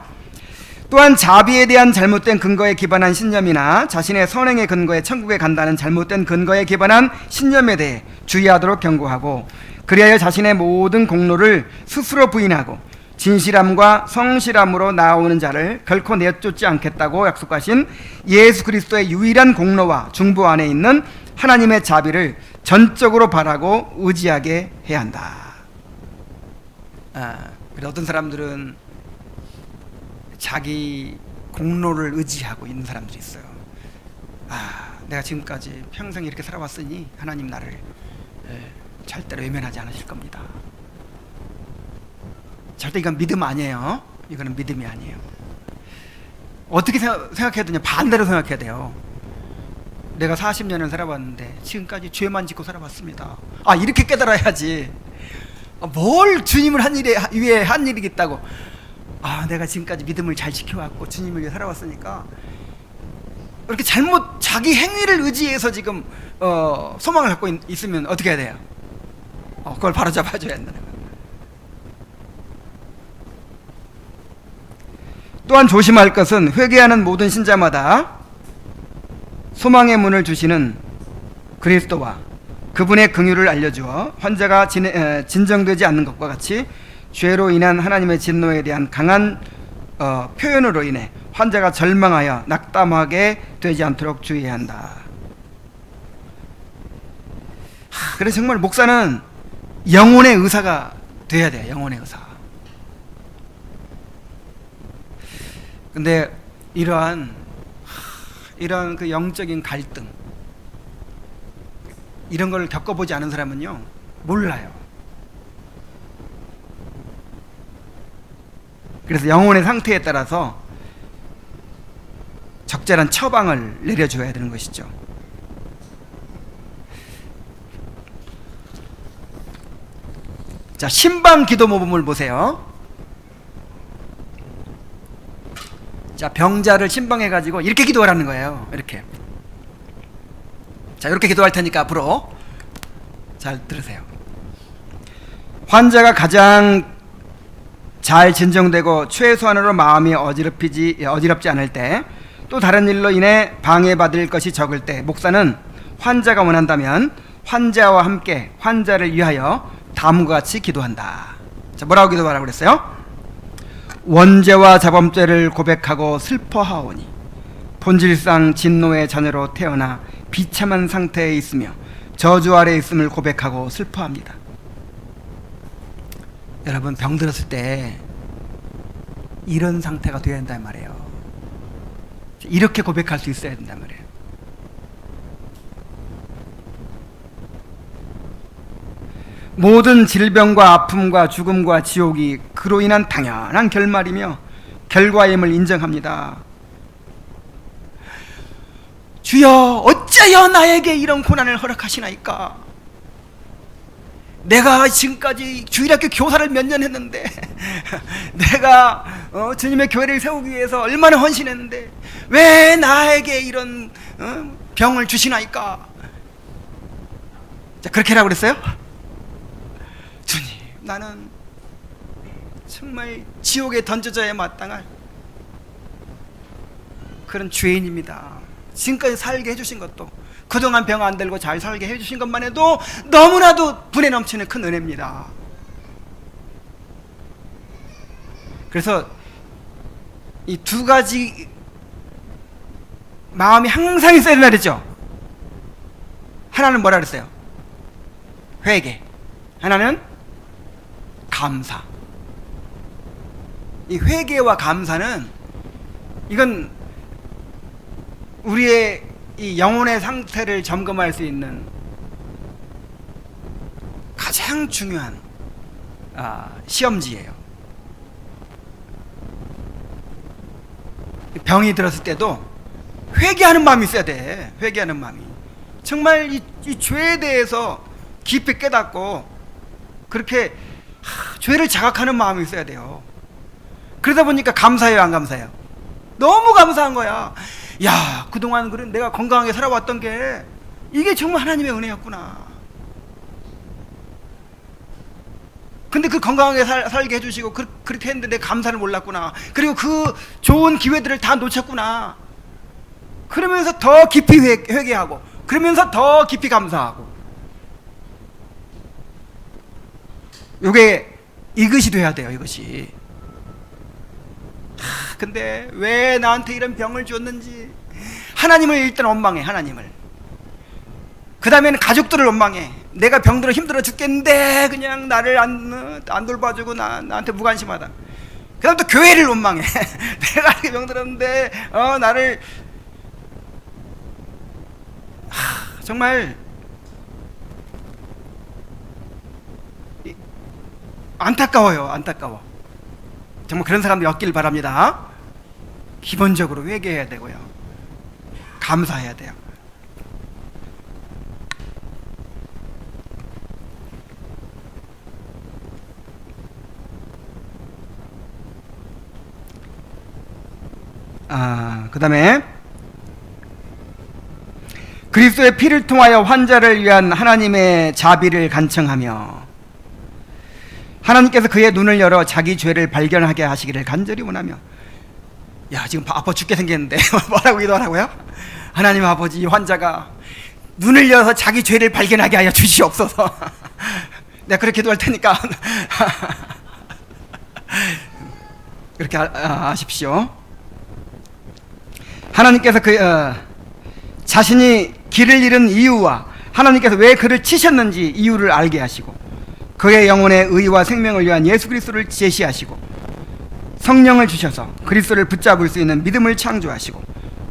또한 자비에 대한 잘못된 근거에 기반한 신념이나 자신의 선행의 근거에 천국에 간다는 잘못된 근거에 기반한 신념에 대해 주의하도록 경고하고, 그리하여 자신의 모든 공로를 스스로 부인하고 진실함과 성실함으로 나오는 자를 결코 내쫓지 않겠다고 약속하신 예수 그리스도의 유일한 공로와 중보 안에 있는 하나님의 자비를 전적으로 바라고 의지하게 해야 한다. 그래서 어떤 사람들은 자기 공로를 의지하고 있는 사람들이 있어요. 내가 지금까지 평생 이렇게 살아왔으니 하나님 나를 절대로 외면하지 않으실 겁니다. 절대 이건 믿음 아니에요. 이거는 믿음이 아니에요. 어떻게 생각해야 되냐? 반대로 생각해야 돼요. 내가 40년을 살아봤는데 지금까지 죄만 짓고 살아봤습니다. 아, 이렇게 깨달아야지. 뭘 주님을 위해 한 일이 있다고. 아, 내가 지금까지 믿음을 잘 지켜왔고 주님을 위해 살아왔으니까 이렇게 잘못 자기 행위를 의지해서 지금 소망을 갖고 있으면 어떻게 해야 돼요? 그걸 바로 잡아줘야 한다는 거예요. 또한 조심할 것은 회개하는 모든 신자마다 소망의 문을 주시는 그리스도와 그분의 긍휼을 알려주어 환자가 진정되지 않는 것과 같이 죄로 인한 하나님의 진노에 대한 강한 표현으로 인해 환자가 절망하여 낙담하게 되지 않도록 주의해야 한다. 그래서 정말 목사는 영혼의 의사가 돼야 돼요. 영혼의 의사. 근데 이러한 그 영적인 갈등, 이런 걸 겪어보지 않은 사람은요 몰라요. 그래서 영혼의 상태에 따라서 적절한 처방을 내려줘야 되는 것이죠. 자, 신방 기도 모범을 보세요. 자, 병자를 신방해 가지고 이렇게 기도하라는 거예요. 이렇게. 자, 이렇게 기도할 테니까 앞으로 잘 들으세요. 환자가 가장 잘 진정되고 최소한으로 마음이 어지럽지 않을 때, 또 다른 일로 인해 방해받을 것이 적을 때, 목사는 환자가 원한다면 환자와 함께 환자를 위하여 다음과 같이 기도한다. 자, 뭐라고 기도하라고 그랬어요? 원죄와 자범죄를 고백하고 슬퍼하오니 본질상 진노의 자녀로 태어나 비참한 상태에 있으며 저주 아래 있음을 고백하고 슬퍼합니다. 여러분, 병들었을 때 이런 상태가 되어야 된단 말이에요. 이렇게 고백할 수 있어야 된단 말이에요. 모든 질병과 아픔과 죽음과 지옥이 그로 인한 당연한 결말이며 결과임을 인정합니다. 주여, 어찌하여 나에게 이런 고난을 허락하시나이까? 내가 지금까지 주일학교 교사를 몇 년 했는데 내가 주님의 교회를 세우기 위해서 얼마나 헌신했는데 왜 나에게 이런 병을 주시나이까? 자, 그렇게 하라고 그랬어요? 주님, 나는 정말 지옥에 던져져야 마땅할 그런 죄인입니다. 지금까지 살게 해주신 것도, 그동안 병 안 들고 잘 살게 해주신 것만 해도 너무나도 분에 넘치는 큰 은혜입니다. 그래서 이 두 가지 마음이 항상 있어야 된다 그랬죠. 하나는 뭐라 그랬어요? 회개. 하나는 감사. 이 회개와 감사는, 이건 우리의 이 영혼의 상태를 점검할 수 있는 가장 중요한 시험지예요. 병이 들었을 때도 회개하는 마음이 있어야 돼. 회개하는 마음이. 정말 이 죄에 대해서 깊이 깨닫고 그렇게 죄를 자각하는 마음이 있어야 돼요. 그러다 보니까 감사해요, 안 감사해요? 너무 감사한 거야. 야, 그동안 그래 내가 건강하게 살아왔던 게 이게 정말 하나님의 은혜였구나. 근데 그 건강하게 살게 해주시고 그렇게 했는데 내가 감사를 몰랐구나. 그리고 그 좋은 기회들을 다 놓쳤구나. 그러면서 더 깊이 회개하고, 그러면서 더 깊이 감사하고, 이것이 돼야 돼요. 이것이. 근데 왜 나한테 이런 병을 줬는지 하나님을 일단 원망해. 하나님을. 그 다음에는 가족들을 원망해. 내가 병들어 힘들어 죽겠는데 그냥 나를 안 돌봐주고 나한테 무관심하다. 그 다음 또 교회를 원망해. 내가 이렇게 병들었는데 나를 정말 안타까워요. 안타까워. 정말 그런 사람들이 없길 바랍니다. 기본적으로 회개해야 되고요. 감사해야 돼요. 그 다음에 그리스도의 피를 통하여 환자를 위한 하나님의 자비를 간청하며 하나님께서 그의 눈을 열어 자기 죄를 발견하게 하시기를 간절히 원하며. 야, 지금 아파 죽게 생겼는데 뭐라고 기도하라고요? 하나님 아버지, 이 환자가 눈을 열어서 자기 죄를 발견하게 하여 주시옵소서. 내가 그렇게 기도할 테니까 그렇게 아십시오. 하나님께서 자신이 길을 잃은 이유와 하나님께서 왜 그를 치셨는지 이유를 알게 하시고 그의 영혼의 의와 생명을 위한 예수 그리스도를 제시하시고 성령을 주셔서 그리스도를 붙잡을 수 있는 믿음을 창조하시고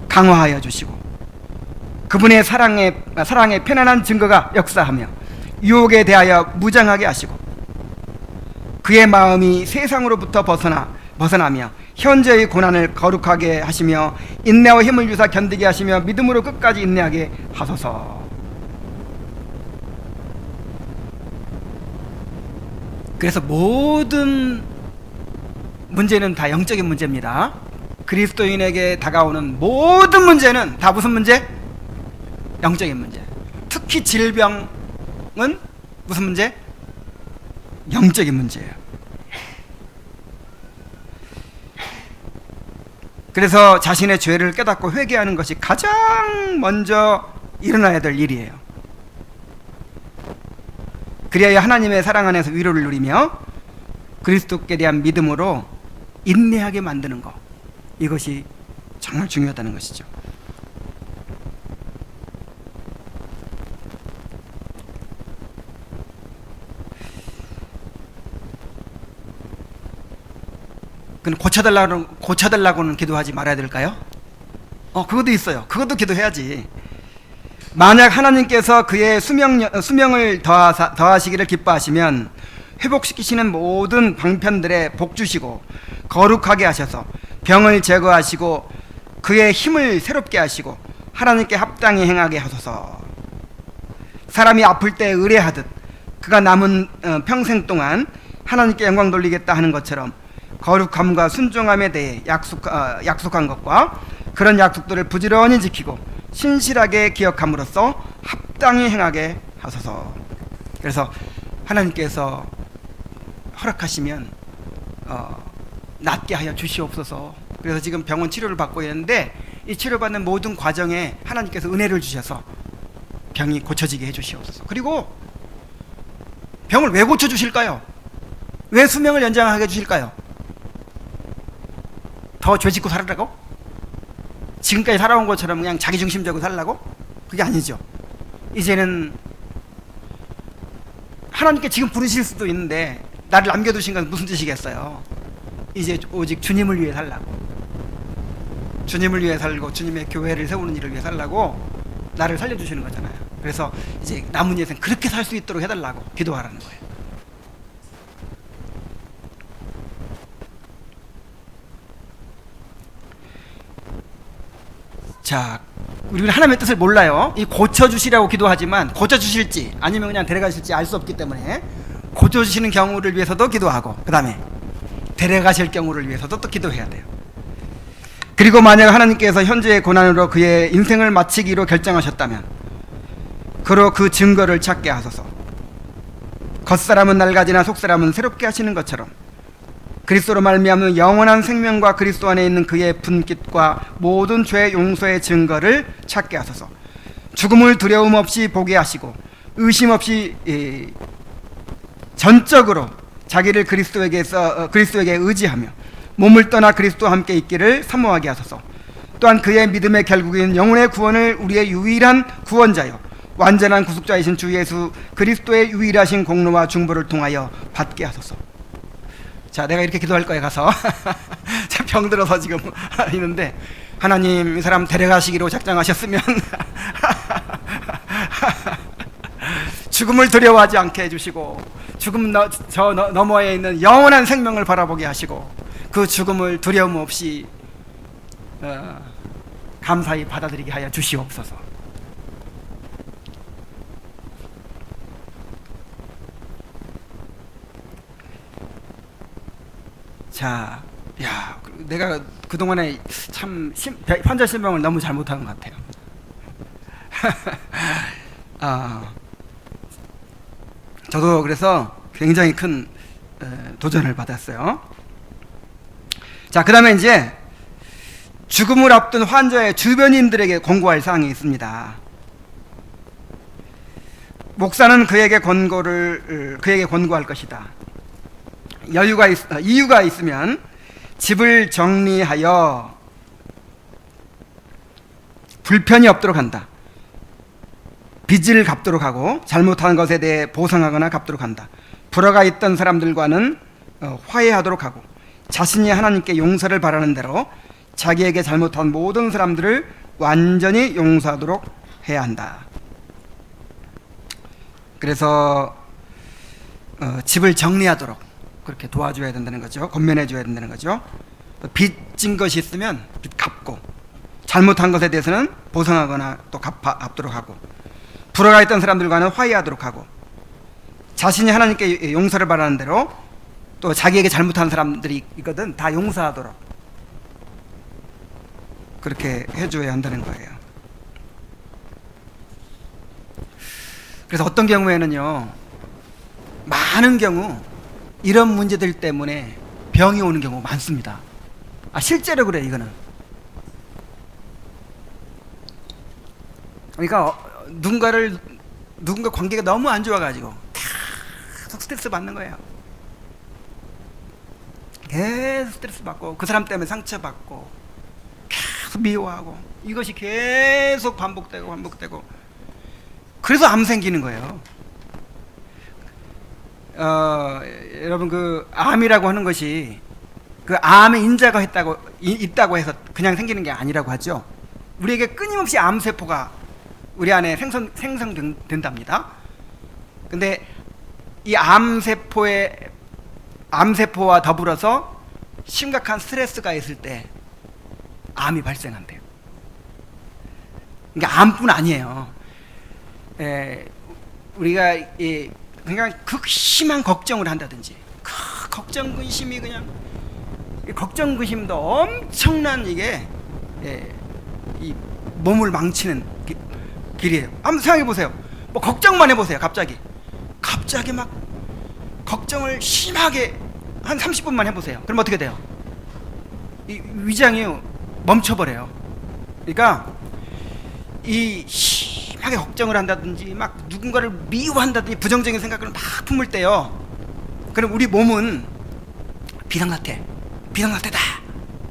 강화하여 주시고 그분의 사랑의 편안한 증거가 역사하며 유혹에 대하여 무장하게 하시고 그의 마음이 세상으로부터 벗어나며 현재의 고난을 거룩하게 하시며 인내와 힘을 주사 견디게 하시며 믿음으로 끝까지 인내하게 하소서. 그래서 모든 문제는 다 영적인 문제입니다. 그리스도인에게 다가오는 모든 문제는 다 무슨 문제? 영적인 문제. 특히 질병은 무슨 문제? 영적인 문제예요. 그래서 자신의 죄를 깨닫고 회개하는 것이 가장 먼저 일어나야 될 일이에요. 그리하여 하나님의 사랑 안에서 위로를 누리며 그리스도께 대한 믿음으로 인내하게 만드는 것, 이것이 정말 중요하다는 것이죠. 고쳐달라고는 기도하지 말아야 될까요? 그것도 있어요. 그것도 기도해야지. 만약 하나님께서 그의 수명을 더하시기를 기뻐하시면 회복시키시는 모든 방편들에 복 주시고 거룩하게 하셔서 병을 제거하시고 그의 힘을 새롭게 하시고 하나님께 합당히 행하게 하소서. 사람이 아플 때 의뢰하듯 그가 남은 평생 동안 하나님께 영광 돌리겠다 하는 것처럼 거룩함과 순종함에 대해 약속한 것과 그런 약속들을 부지런히 지키고 신실하게 기억함으로써 합당히 행하게 하소서. 그래서 하나님께서 허락하시면 낫게 하여 주시옵소서. 그래서 지금 병원 치료를 받고 있는데 이 치료받는 모든 과정에 하나님께서 은혜를 주셔서 병이 고쳐지게 해주시옵소서. 그리고 병을 왜 고쳐주실까요? 왜 수명을 연장하게 해주실까요? 더 죄 짓고 살으라고? 지금까지 살아온 것처럼 그냥 자기중심적으로 살라고? 그게 아니죠. 이제는 하나님께 지금 부르실 수도 있는데 나를 남겨두신 건 무슨 뜻이겠어요? 이제 오직 주님을 위해 살라고, 주님을 위해 살고 주님의 교회를 세우는 일을 위해 살라고 나를 살려주시는 거잖아요. 그래서 이제 남은 인생 그렇게 살 수 있도록 해달라고 기도하라는 거예요. 자, 우리는 하나님의 뜻을 몰라요. 이 고쳐주시라고 기도하지만 고쳐주실지 아니면 그냥 데려가실지 알 수 없기 때문에 고쳐주시는 경우를 위해서도 기도하고 그 다음에 데려가실 경우를 위해서도 또 기도해야 돼요. 그리고 만약 하나님께서 현재의 고난으로 그의 인생을 마치기로 결정하셨다면 그로 그 증거를 찾게 하소서. 겉사람은 낡아지나 속사람은 새롭게 하시는 것처럼 그리스도로 말미암은 영원한 생명과 그리스도 안에 있는 그의 분깃과 모든 죄 용서의 증거를 찾게 하소서. 죽음을 두려움 없이 보게 하시고 의심 없이 전적으로 자기를 그리스도에게 의지하며 몸을 떠나 그리스도와 함께 있기를 사모하게 하소서. 또한 그의 믿음의 결국인 영혼의 구원을 우리의 유일한 구원자요 완전한 구속자이신 주 예수 그리스도의 유일하신 공로와 중보를 통하여 받게 하소서. 자, 내가 이렇게 기도할 거에 가서 병들어서 지금 있는데 하나님 이 사람 데려가시기로 작정하셨으면 죽음을 두려워하지 않게 해주시고 죽음 저 너머에 있는 영원한 생명을 바라보게 하시고 그 죽음을 두려움 없이 감사히 받아들이게 하여 주시옵소서. 자, 야, 내가 그동안에 참 환자 실명을 너무 잘못한 것 같아요. 저도 그래서 굉장히 큰 도전을 받았어요. 자, 그 다음에 이제 죽음을 앞둔 환자의 주변인들에게 권고할 사항이 있습니다. 목사는 그에게 권고할 것이다. 이유가 있으면 집을 정리하여 불편이 없도록 한다. 빚을 갚도록 하고 잘못한 것에 대해 보상하거나 갚도록 한다. 불화가 있던 사람들과는 화해하도록 하고 자신이 하나님께 용서를 바라는 대로 자기에게 잘못한 모든 사람들을 완전히 용서하도록 해야 한다. 그래서 집을 정리하도록 그렇게 도와줘야 된다는 거죠. 권면해 줘야 된다는 거죠. 빚진 것이 있으면 빚 갚고 잘못한 것에 대해서는 보상하거나 또 갚도록 하고 불화가 있던 사람들과는 화해하도록 하고 자신이 하나님께 용서를 바라는 대로 또 자기에게 잘못한 사람들이 있거든 다 용서하도록 그렇게 해줘야 한다는 거예요. 그래서 어떤 경우에는요, 많은 경우 이런 문제들 때문에 병이 오는 경우가 많습니다. 실제로 그래요. 이거는 그러니까 누군가 관계가 너무 안 좋아가지고 계속 스트레스 받는 거예요. 계속 스트레스 받고 그 사람 때문에 상처받고 계속 미워하고 이것이 계속 반복되고 그래서 암 생기는 거예요. 여러분 그 암이라고 하는 것이 그 암의 인자가 있다고 해서 그냥 생기는 게 아니라고 하죠. 우리에게 끊임없이 암세포가 우리 안에 생성된답니다. 근데 이 암세포와 더불어서 심각한 스트레스가 있을 때 암이 발생한대요. 그러니까 암뿐 아니에요. 우리가 그냥 극심한 걱정을 한다든지 걱정 근심이 그냥 걱정 근심도 엄청난 이게 이 몸을 망치는 길이에요. 한번 생각해 보세요. 뭐 걱정만 해보세요. 갑자기 막 걱정을 심하게 한 30분만 해보세요. 그럼 어떻게 돼요? 이 위장이 멈춰버려요. 그러니까 이 심하게 걱정을 한다든지 막 누군가를 미워한다든지 부정적인 생각을 막 품을 때요, 그럼 우리 몸은 비상사태다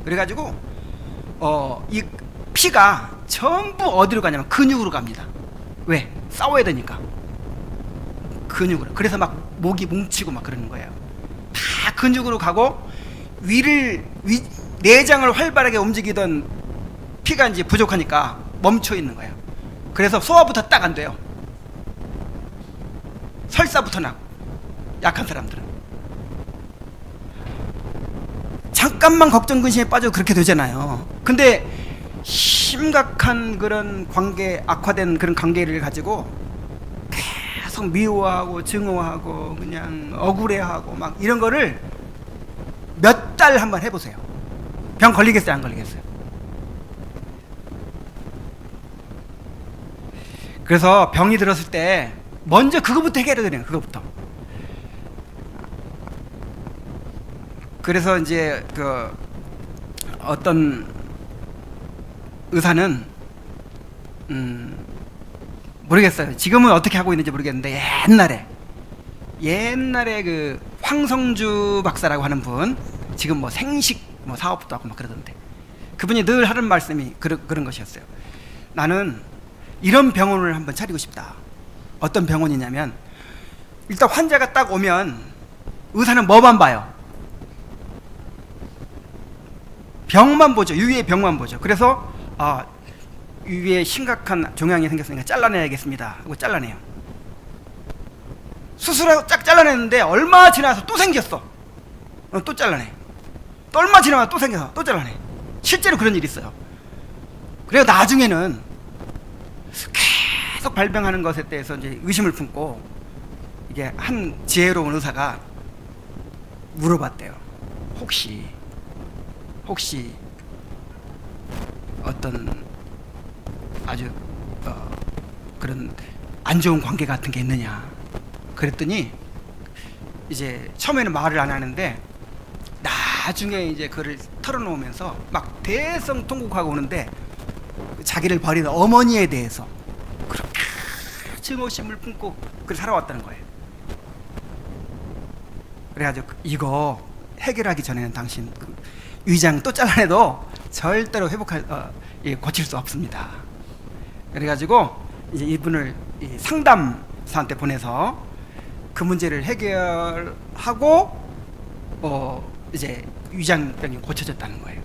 그래가지고 이 피가 전부 어디로 가냐면 근육으로 갑니다. 왜? 싸워야 되니까 근육으로. 그래서 막 목이 뭉치고 막 그러는 거예요. 다 근육으로 가고 내장을 활발하게 움직이던 피가 이제 부족하니까 멈춰 있는 거예요. 그래서 소화부터 딱 안 돼요. 설사부터 나고 약한 사람들은 잠깐만 걱정 근심에 빠져도 그렇게 되잖아요. 근데 심각한 그런 악화된 그런 관계를 가지고 계속 미워하고 증오하고 그냥 억울해하고 막 이런 거를 몇 달 한번 해보세요. 병 걸리겠어요, 안 걸리겠어요? 그래서 병이 들었을 때 먼저 그거부터 해결해야 돼요. 그거부터. 그래서 이제 그 어떤 의사는 모르겠어요. 지금은 어떻게 하고 있는지 모르겠는데 옛날에 그 황성주 박사라고 하는 분, 지금 뭐 생식 뭐 사업도 하고 막 그러던데, 그분이 늘 하는 말씀이 그런 것이었어요. 나는 이런 병원을 한번 차리고 싶다. 어떤 병원이냐면, 일단 환자가 딱 오면 의사는 뭐만 봐요? 병만 보죠. 유의의 병만 보죠. 그래서 유의에 심각한 종양이 생겼으니까 잘라내야겠습니다 하고 잘라내요. 수술하고 쫙 잘라냈는데 얼마 지나서 또 생겼어. 또 잘라내. 또 얼마 지나면 또 생겨서 또 잘라내. 실제로 그런 일이 있어요. 그래서 나중에는 계속 발병하는 것에 대해서 이제 의심을 품고 이게 한 지혜로운 의사가 물어봤대요. 혹시 어떤 아주 그런 안 좋은 관계 같은 게 있느냐. 그랬더니 이제 처음에는 말을 안 하는데 나중에 이제 그를 털어놓으면서 막 대성통곡하고 오는데 자기를 버린 어머니에 대해서 그렇게 증오심을 품고 그렇게 살아왔다는 거예요. 그래가지고 이거 해결하기 전에는 당신 그 위장 또 잘라내도 절대로 고칠 수 없습니다. 그래가지고 이제 이분을 상담사한테 보내서 그 문제를 해결하고 이제 위장병이 고쳐졌다는 거예요.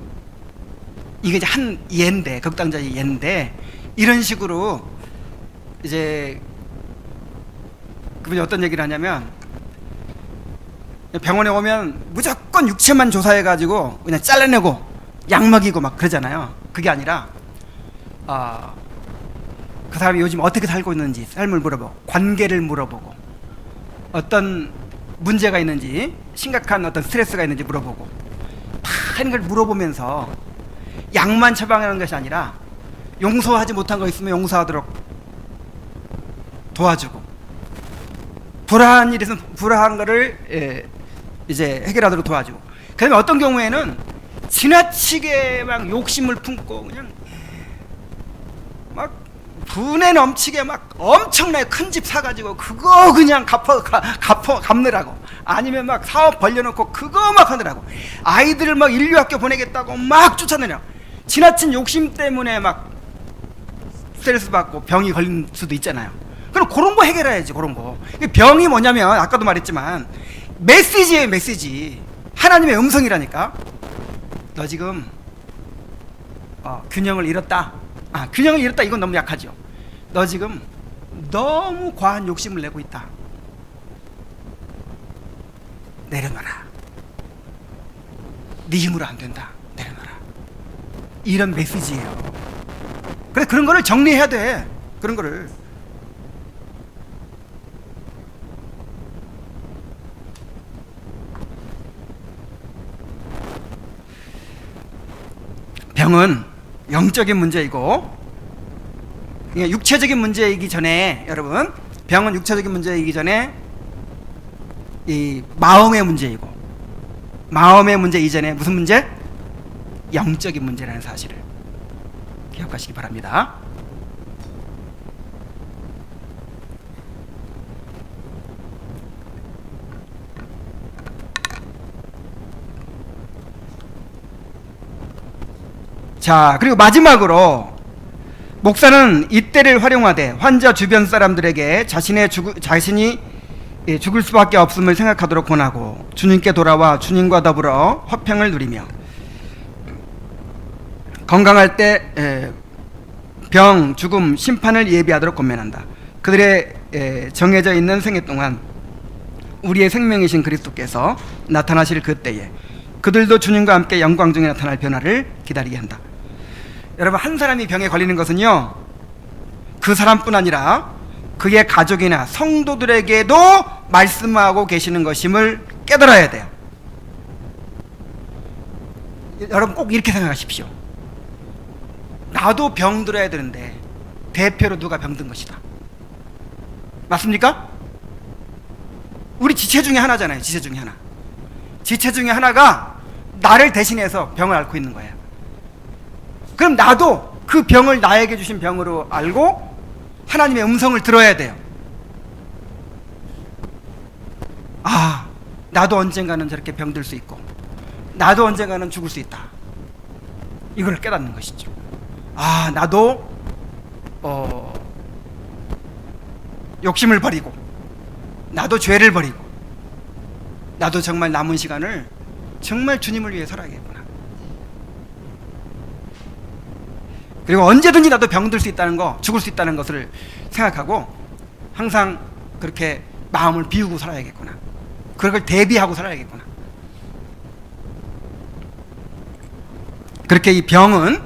이게 이제 한 예인데, 극단적인 예인데, 이런 식으로 이제 그분이 어떤 얘기를 하냐면 병원에 오면 무조건 육체만 조사해가지고 그냥 잘라내고 약 먹이고 막 그러잖아요. 그게 아니라 그 사람이 요즘 어떻게 살고 있는지 삶을 물어보고 관계를 물어보고 어떤 문제가 있는지 심각한 어떤 스트레스가 있는지 물어보고 다 하는 걸 물어보면서 약만 처방하는 것이 아니라 용서하지 못한 거 있으면 용서하도록 도와주고 불화한 일이 있으면 불화한 거를 이제 해결하도록 도와주고 그다음에 어떤 경우에는 지나치게 막 욕심을 품고 그냥 막 분에 넘치게 막 엄청나게 큰 집 사가지고 그거 그냥 갚느라고 아니면 막 사업 벌려놓고 그거 막 하느라고 아이들을 막 인류학교 보내겠다고 막 쫓아내냐 지나친 욕심 때문에 막 스트레스 받고 병이 걸린 수도 있잖아요. 그럼 그런 거 해결해야지. 그런 거 병이 뭐냐면 아까도 말했지만 메시지예요. 메시지. 하나님의 음성이라니까. 너 지금 균형을 잃었다. 균형을 잃었다 이건 너무 약하죠. 너 지금 너무 과한 욕심을 내고 있다. 내려놔라. 네 힘으로 안 된다. 내려놔라. 이런 메시지예요. 그래 그런 거를 정리해야 돼. 그런 거를. 병은 영적인 문제이고 육체적인 문제이기 전에 여러분 병은 육체적인 문제이기 전에 이 마음의 문제이고 마음의 문제 이전에 무슨 문제? 영적인 문제라는 사실을 기억하시기 바랍니다. 자, 그리고 마지막으로 목사는 이때를 활용하되 환자 주변 사람들에게 자신이 죽을 수밖에 없음을 생각하도록 권하고 주님께 돌아와 주님과 더불어 화평을 누리며 건강할 때 병, 죽음, 심판을 예비하도록 권면한다. 그들의 정해져 있는 생애 동안 우리의 생명이신 그리스도께서 나타나실 그때에 그들도 주님과 함께 영광 중에 나타날 변화를 기다리게 한다. 여러분 한 사람이 병에 걸리는 것은요 그 사람뿐 아니라 그의 가족이나 성도들에게도 말씀하고 계시는 것임을 깨달아야 돼요. 여러분 꼭 이렇게 생각하십시오. 나도 병 들어야 되는데 대표로 누가 병든 것이다. 맞습니까? 우리 지체 중에 하나잖아요. 지체 중에 하나. 지체 중에 하나가 나를 대신해서 병을 앓고 있는 거예요. 그럼 나도 그 병을 나에게 주신 병으로 알고 하나님의 음성을 들어야 돼요. 나도 언젠가는 저렇게 병들 수 있고 나도 언젠가는 죽을 수 있다. 이걸 깨닫는 것이죠. 나도 욕심을 버리고 나도 죄를 버리고 나도 정말 남은 시간을 정말 주님을 위해 살아야겠구나. 그리고 언제든지 나도 병들 수 있다는 거, 죽을 수 있다는 것을 생각하고 항상 그렇게 마음을 비우고 살아야겠구나. 그걸 대비하고 살아야겠구나. 그렇게 이 병은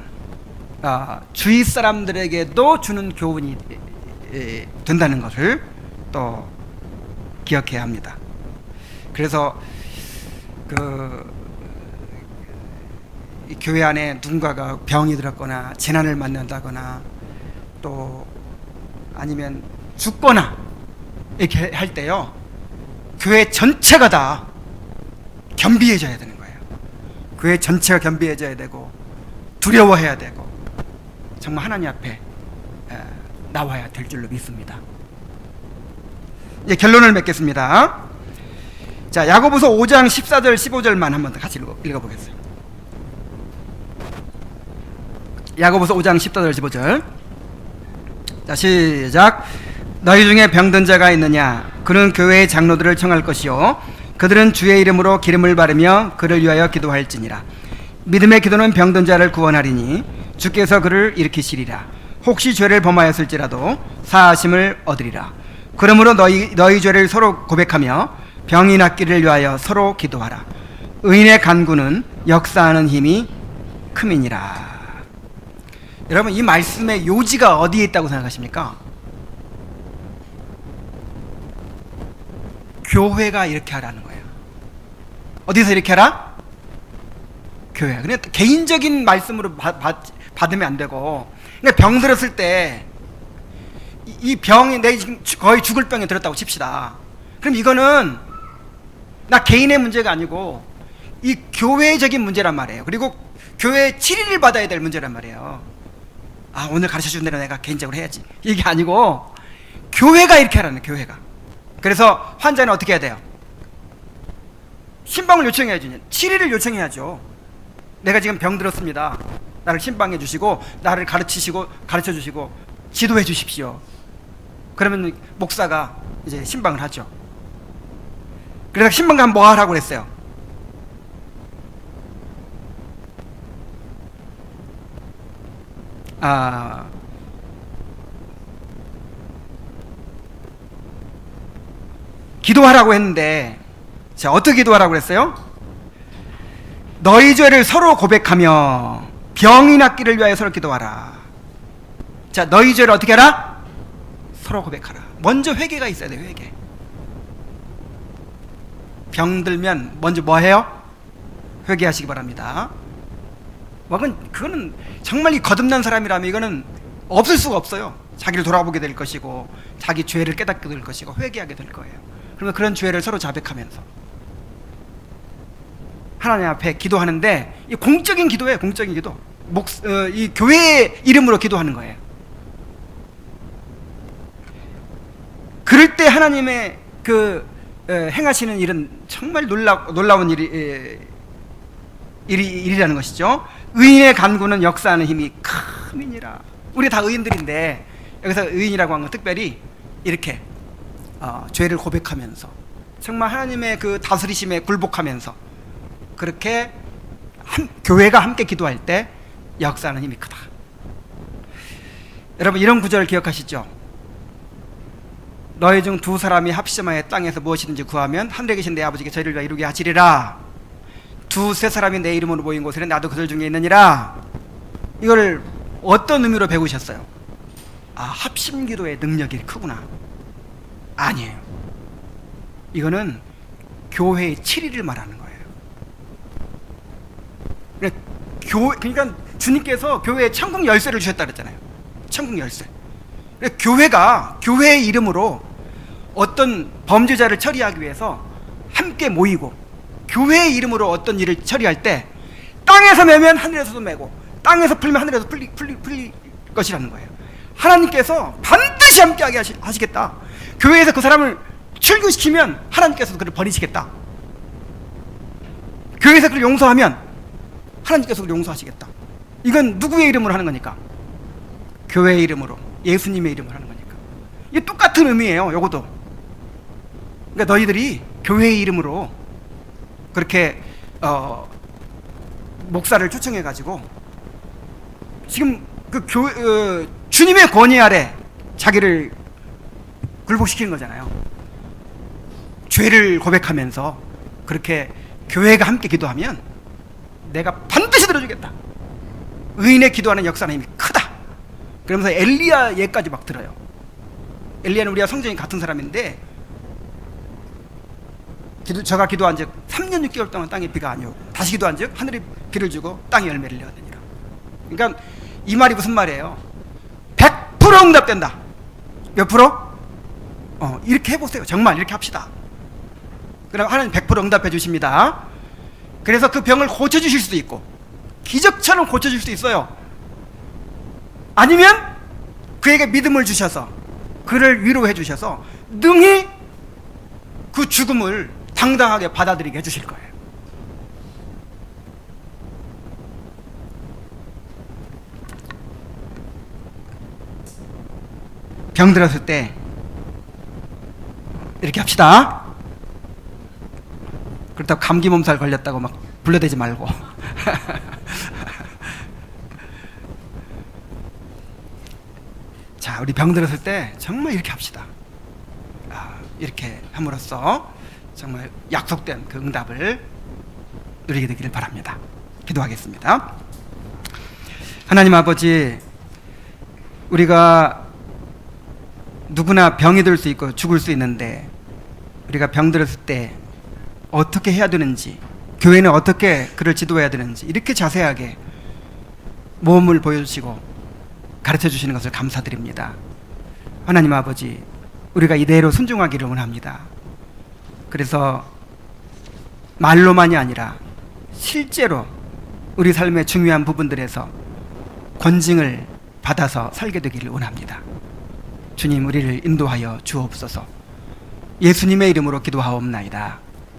주위 사람들에게도 주는 교훈이 된다는 것을 또 기억해야 합니다. 그래서 이 교회 안에 누군가가 병이 들었거나 재난을 만난다거나 또 아니면 죽거나 이렇게 할 때요, 교회 전체가 다 겸비해져야 되는 거예요. 교회 전체가 겸비해져야 되고 두려워해야 되고 정말 하나님 앞에 나와야 될 줄로 믿습니다. 이제 결론을 맺겠습니다. 자, 야고보서 5장 14절 15절만 한번 같이 읽어보겠습니다. 야고보서 5장 14절 15절. 자, 시작. 너희 중에 병든 자가 있느냐? 그는 교회의 장로들을 청할 것이요 그들은 주의 이름으로 기름을 바르며 그를 위하여 기도할지니라. 믿음의 기도는 병든 자를 구원하리니 주께서 그를 일으키시리라. 혹시 죄를 범하였을지라도 사하심을 얻으리라. 그러므로 너희 죄를 서로 고백하며 병이 낫기를 위하여 서로 기도하라. 의인의 간구는 역사하는 힘이 큼이니라. 여러분, 이 말씀의 요지가 어디에 있다고 생각하십니까? 교회가 이렇게 하라는 거예요. 어디서 이렇게 하라? 교회. 그냥 개인적인 말씀으로 받으면 안 되고, 그러니까 병 들었을 때 이 병이 내 지금 거의 죽을 병에 들었다고 칩시다. 그럼 이거는 나 개인의 문제가 아니고 이 교회적인 문제란 말이에요. 그리고 교회의 치료를 받아야 될 문제란 말이에요. 오늘 가르쳐준 대로 내가 개인적으로 해야지, 이게 아니고 교회가 이렇게 하라는 거예요. 교회가. 그래서 환자는 어떻게 해야 돼요? 신방을 요청해야지. 치료를 요청해야죠. 내가 지금 병 들었습니다. 나를 신방해 주시고 나를 가르쳐 주시고 지도해 주십시오. 그러면 목사가 이제 신방을 하죠. 그래서 신방 가면 뭐 하라고 그랬어요? 기도하라고 했는데, 자, 어떻게 기도하라고 그랬어요? 너희 죄를 서로 고백하며 병이 낫기를 위하여 서로 기도하라. 자, 너희 죄를 어떻게 하라? 서로 고백하라. 먼저 회개가 있어야 돼요. 회개. 병 들면 먼저 뭐 해요? 회개하시기 바랍니다. 그거는 정말 이 거듭난 사람이라면 이거는 없을 수가 없어요. 자기를 돌아보게 될 것이고 자기 죄를 깨닫게 될 것이고 회개하게 될 거예요. 그러면 그런 죄를 서로 자백하면서 하나님 앞에 기도하는데, 이 공적인 기도예요. 공적인 기도. 이 교회의 이름으로 기도하는 거예요. 그럴 때 하나님의 행하시는 일은 정말 놀라운 일이라는 것이죠. 의인의 간구는 역사하는 힘이 큼이니라. 우리 다 의인들인데 여기서 의인이라고 한 건 특별히 이렇게 죄를 고백하면서 정말 하나님의 그 다스리심에 굴복하면서 그렇게 교회가 함께 기도할 때 역사하는 힘이 크다. 여러분, 이런 구절을 기억하시죠? 너희 중 두 사람이 합심하여 땅에서 무엇이든지 구하면 하늘에 계신 내 아버지께 저희를 이루게 하시리라. 두세 사람이 내 이름으로 모인 곳에는 나도 그들 중에 있느니라. 이걸 어떤 의미로 배우셨어요? 합심기도의 능력이 크구나. 아니에요. 이거는 교회의 7일을 말하는 거예요. 그러니까 주님께서 교회에 천국 열쇠를 주셨다 그랬잖아요. 천국 열쇠. 교회가 교회의 이름으로 어떤 범죄자를 처리하기 위해서 함께 모이고 교회의 이름으로 어떤 일을 처리할 때 땅에서 매면 하늘에서도 매고 땅에서 풀면 하늘에서 풀릴 것이라는 거예요. 하나님께서 반드시 함께하게 하시겠다. 교회에서 그 사람을 출교시키면 하나님께서도 그를 버리시겠다. 교회에서 그를 용서하면 하나님께서 그를 용서하시겠다. 이건 누구의 이름으로 하는 거니까? 교회의 이름으로, 예수님의 이름으로 하는 거니까. 이게 똑같은 의미예요. 요것도. 그러니까 너희들이 교회의 이름으로 그렇게 목사를 초청해 가지고 지금 주님의 권위 아래 자기를 굴복시키는 거잖아요. 죄를 고백하면서 그렇게 교회가 함께 기도하면 내가 반드시 들어주겠다. 의인의 기도하는 역사는 힘이 크다. 그러면서 엘리야 예까지 막 들어요. 엘리야는 우리가 성전이 같은 사람인데 저가 기도한 즉 3년 6개월 동안 땅에 비가 안 오고 다시 기도한 즉 하늘이 비를 주고 땅이 열매를 내었느니라. 그러니까 이 말이 무슨 말이에요? 100% 응답된다. 몇 프로? 이렇게 해보세요. 정말 이렇게 합시다. 그럼 하나님 100% 응답해 주십니다. 그래서 그 병을 고쳐주실 수도 있고 기적처럼 고쳐줄 수도 있어요. 아니면 그에게 믿음을 주셔서 그를 위로해 주셔서 능히 그 죽음을 당당하게 받아들이게 해주실 거예요. 병 들었을 때 이렇게 합시다. 그렇다고 감기 몸살 걸렸다고 막 불러대지 말고 자, 우리 병 들었을 때 정말 이렇게 합시다. 이렇게 함으로써 정말 약속된 그 응답을 누리게 되기를 바랍니다. 기도하겠습니다. 하나님 아버지, 우리가 누구나 병이 들 수 있고 죽을 수 있는데 우리가 병 들었을 때 어떻게 해야 되는지, 교회는 어떻게 그를 지도해야 되는지 이렇게 자세하게 모험을 보여주시고 가르쳐 주시는 것을 감사드립니다. 하나님 아버지, 우리가 이대로 순종하기를 원합니다. 그래서 말로만이 아니라 실제로 우리 삶의 중요한 부분들에서 권징을 받아서 살게 되기를 원합니다. 주님, 우리를 인도하여 주옵소서. 예수님의 이름으로 기도하옵나이다.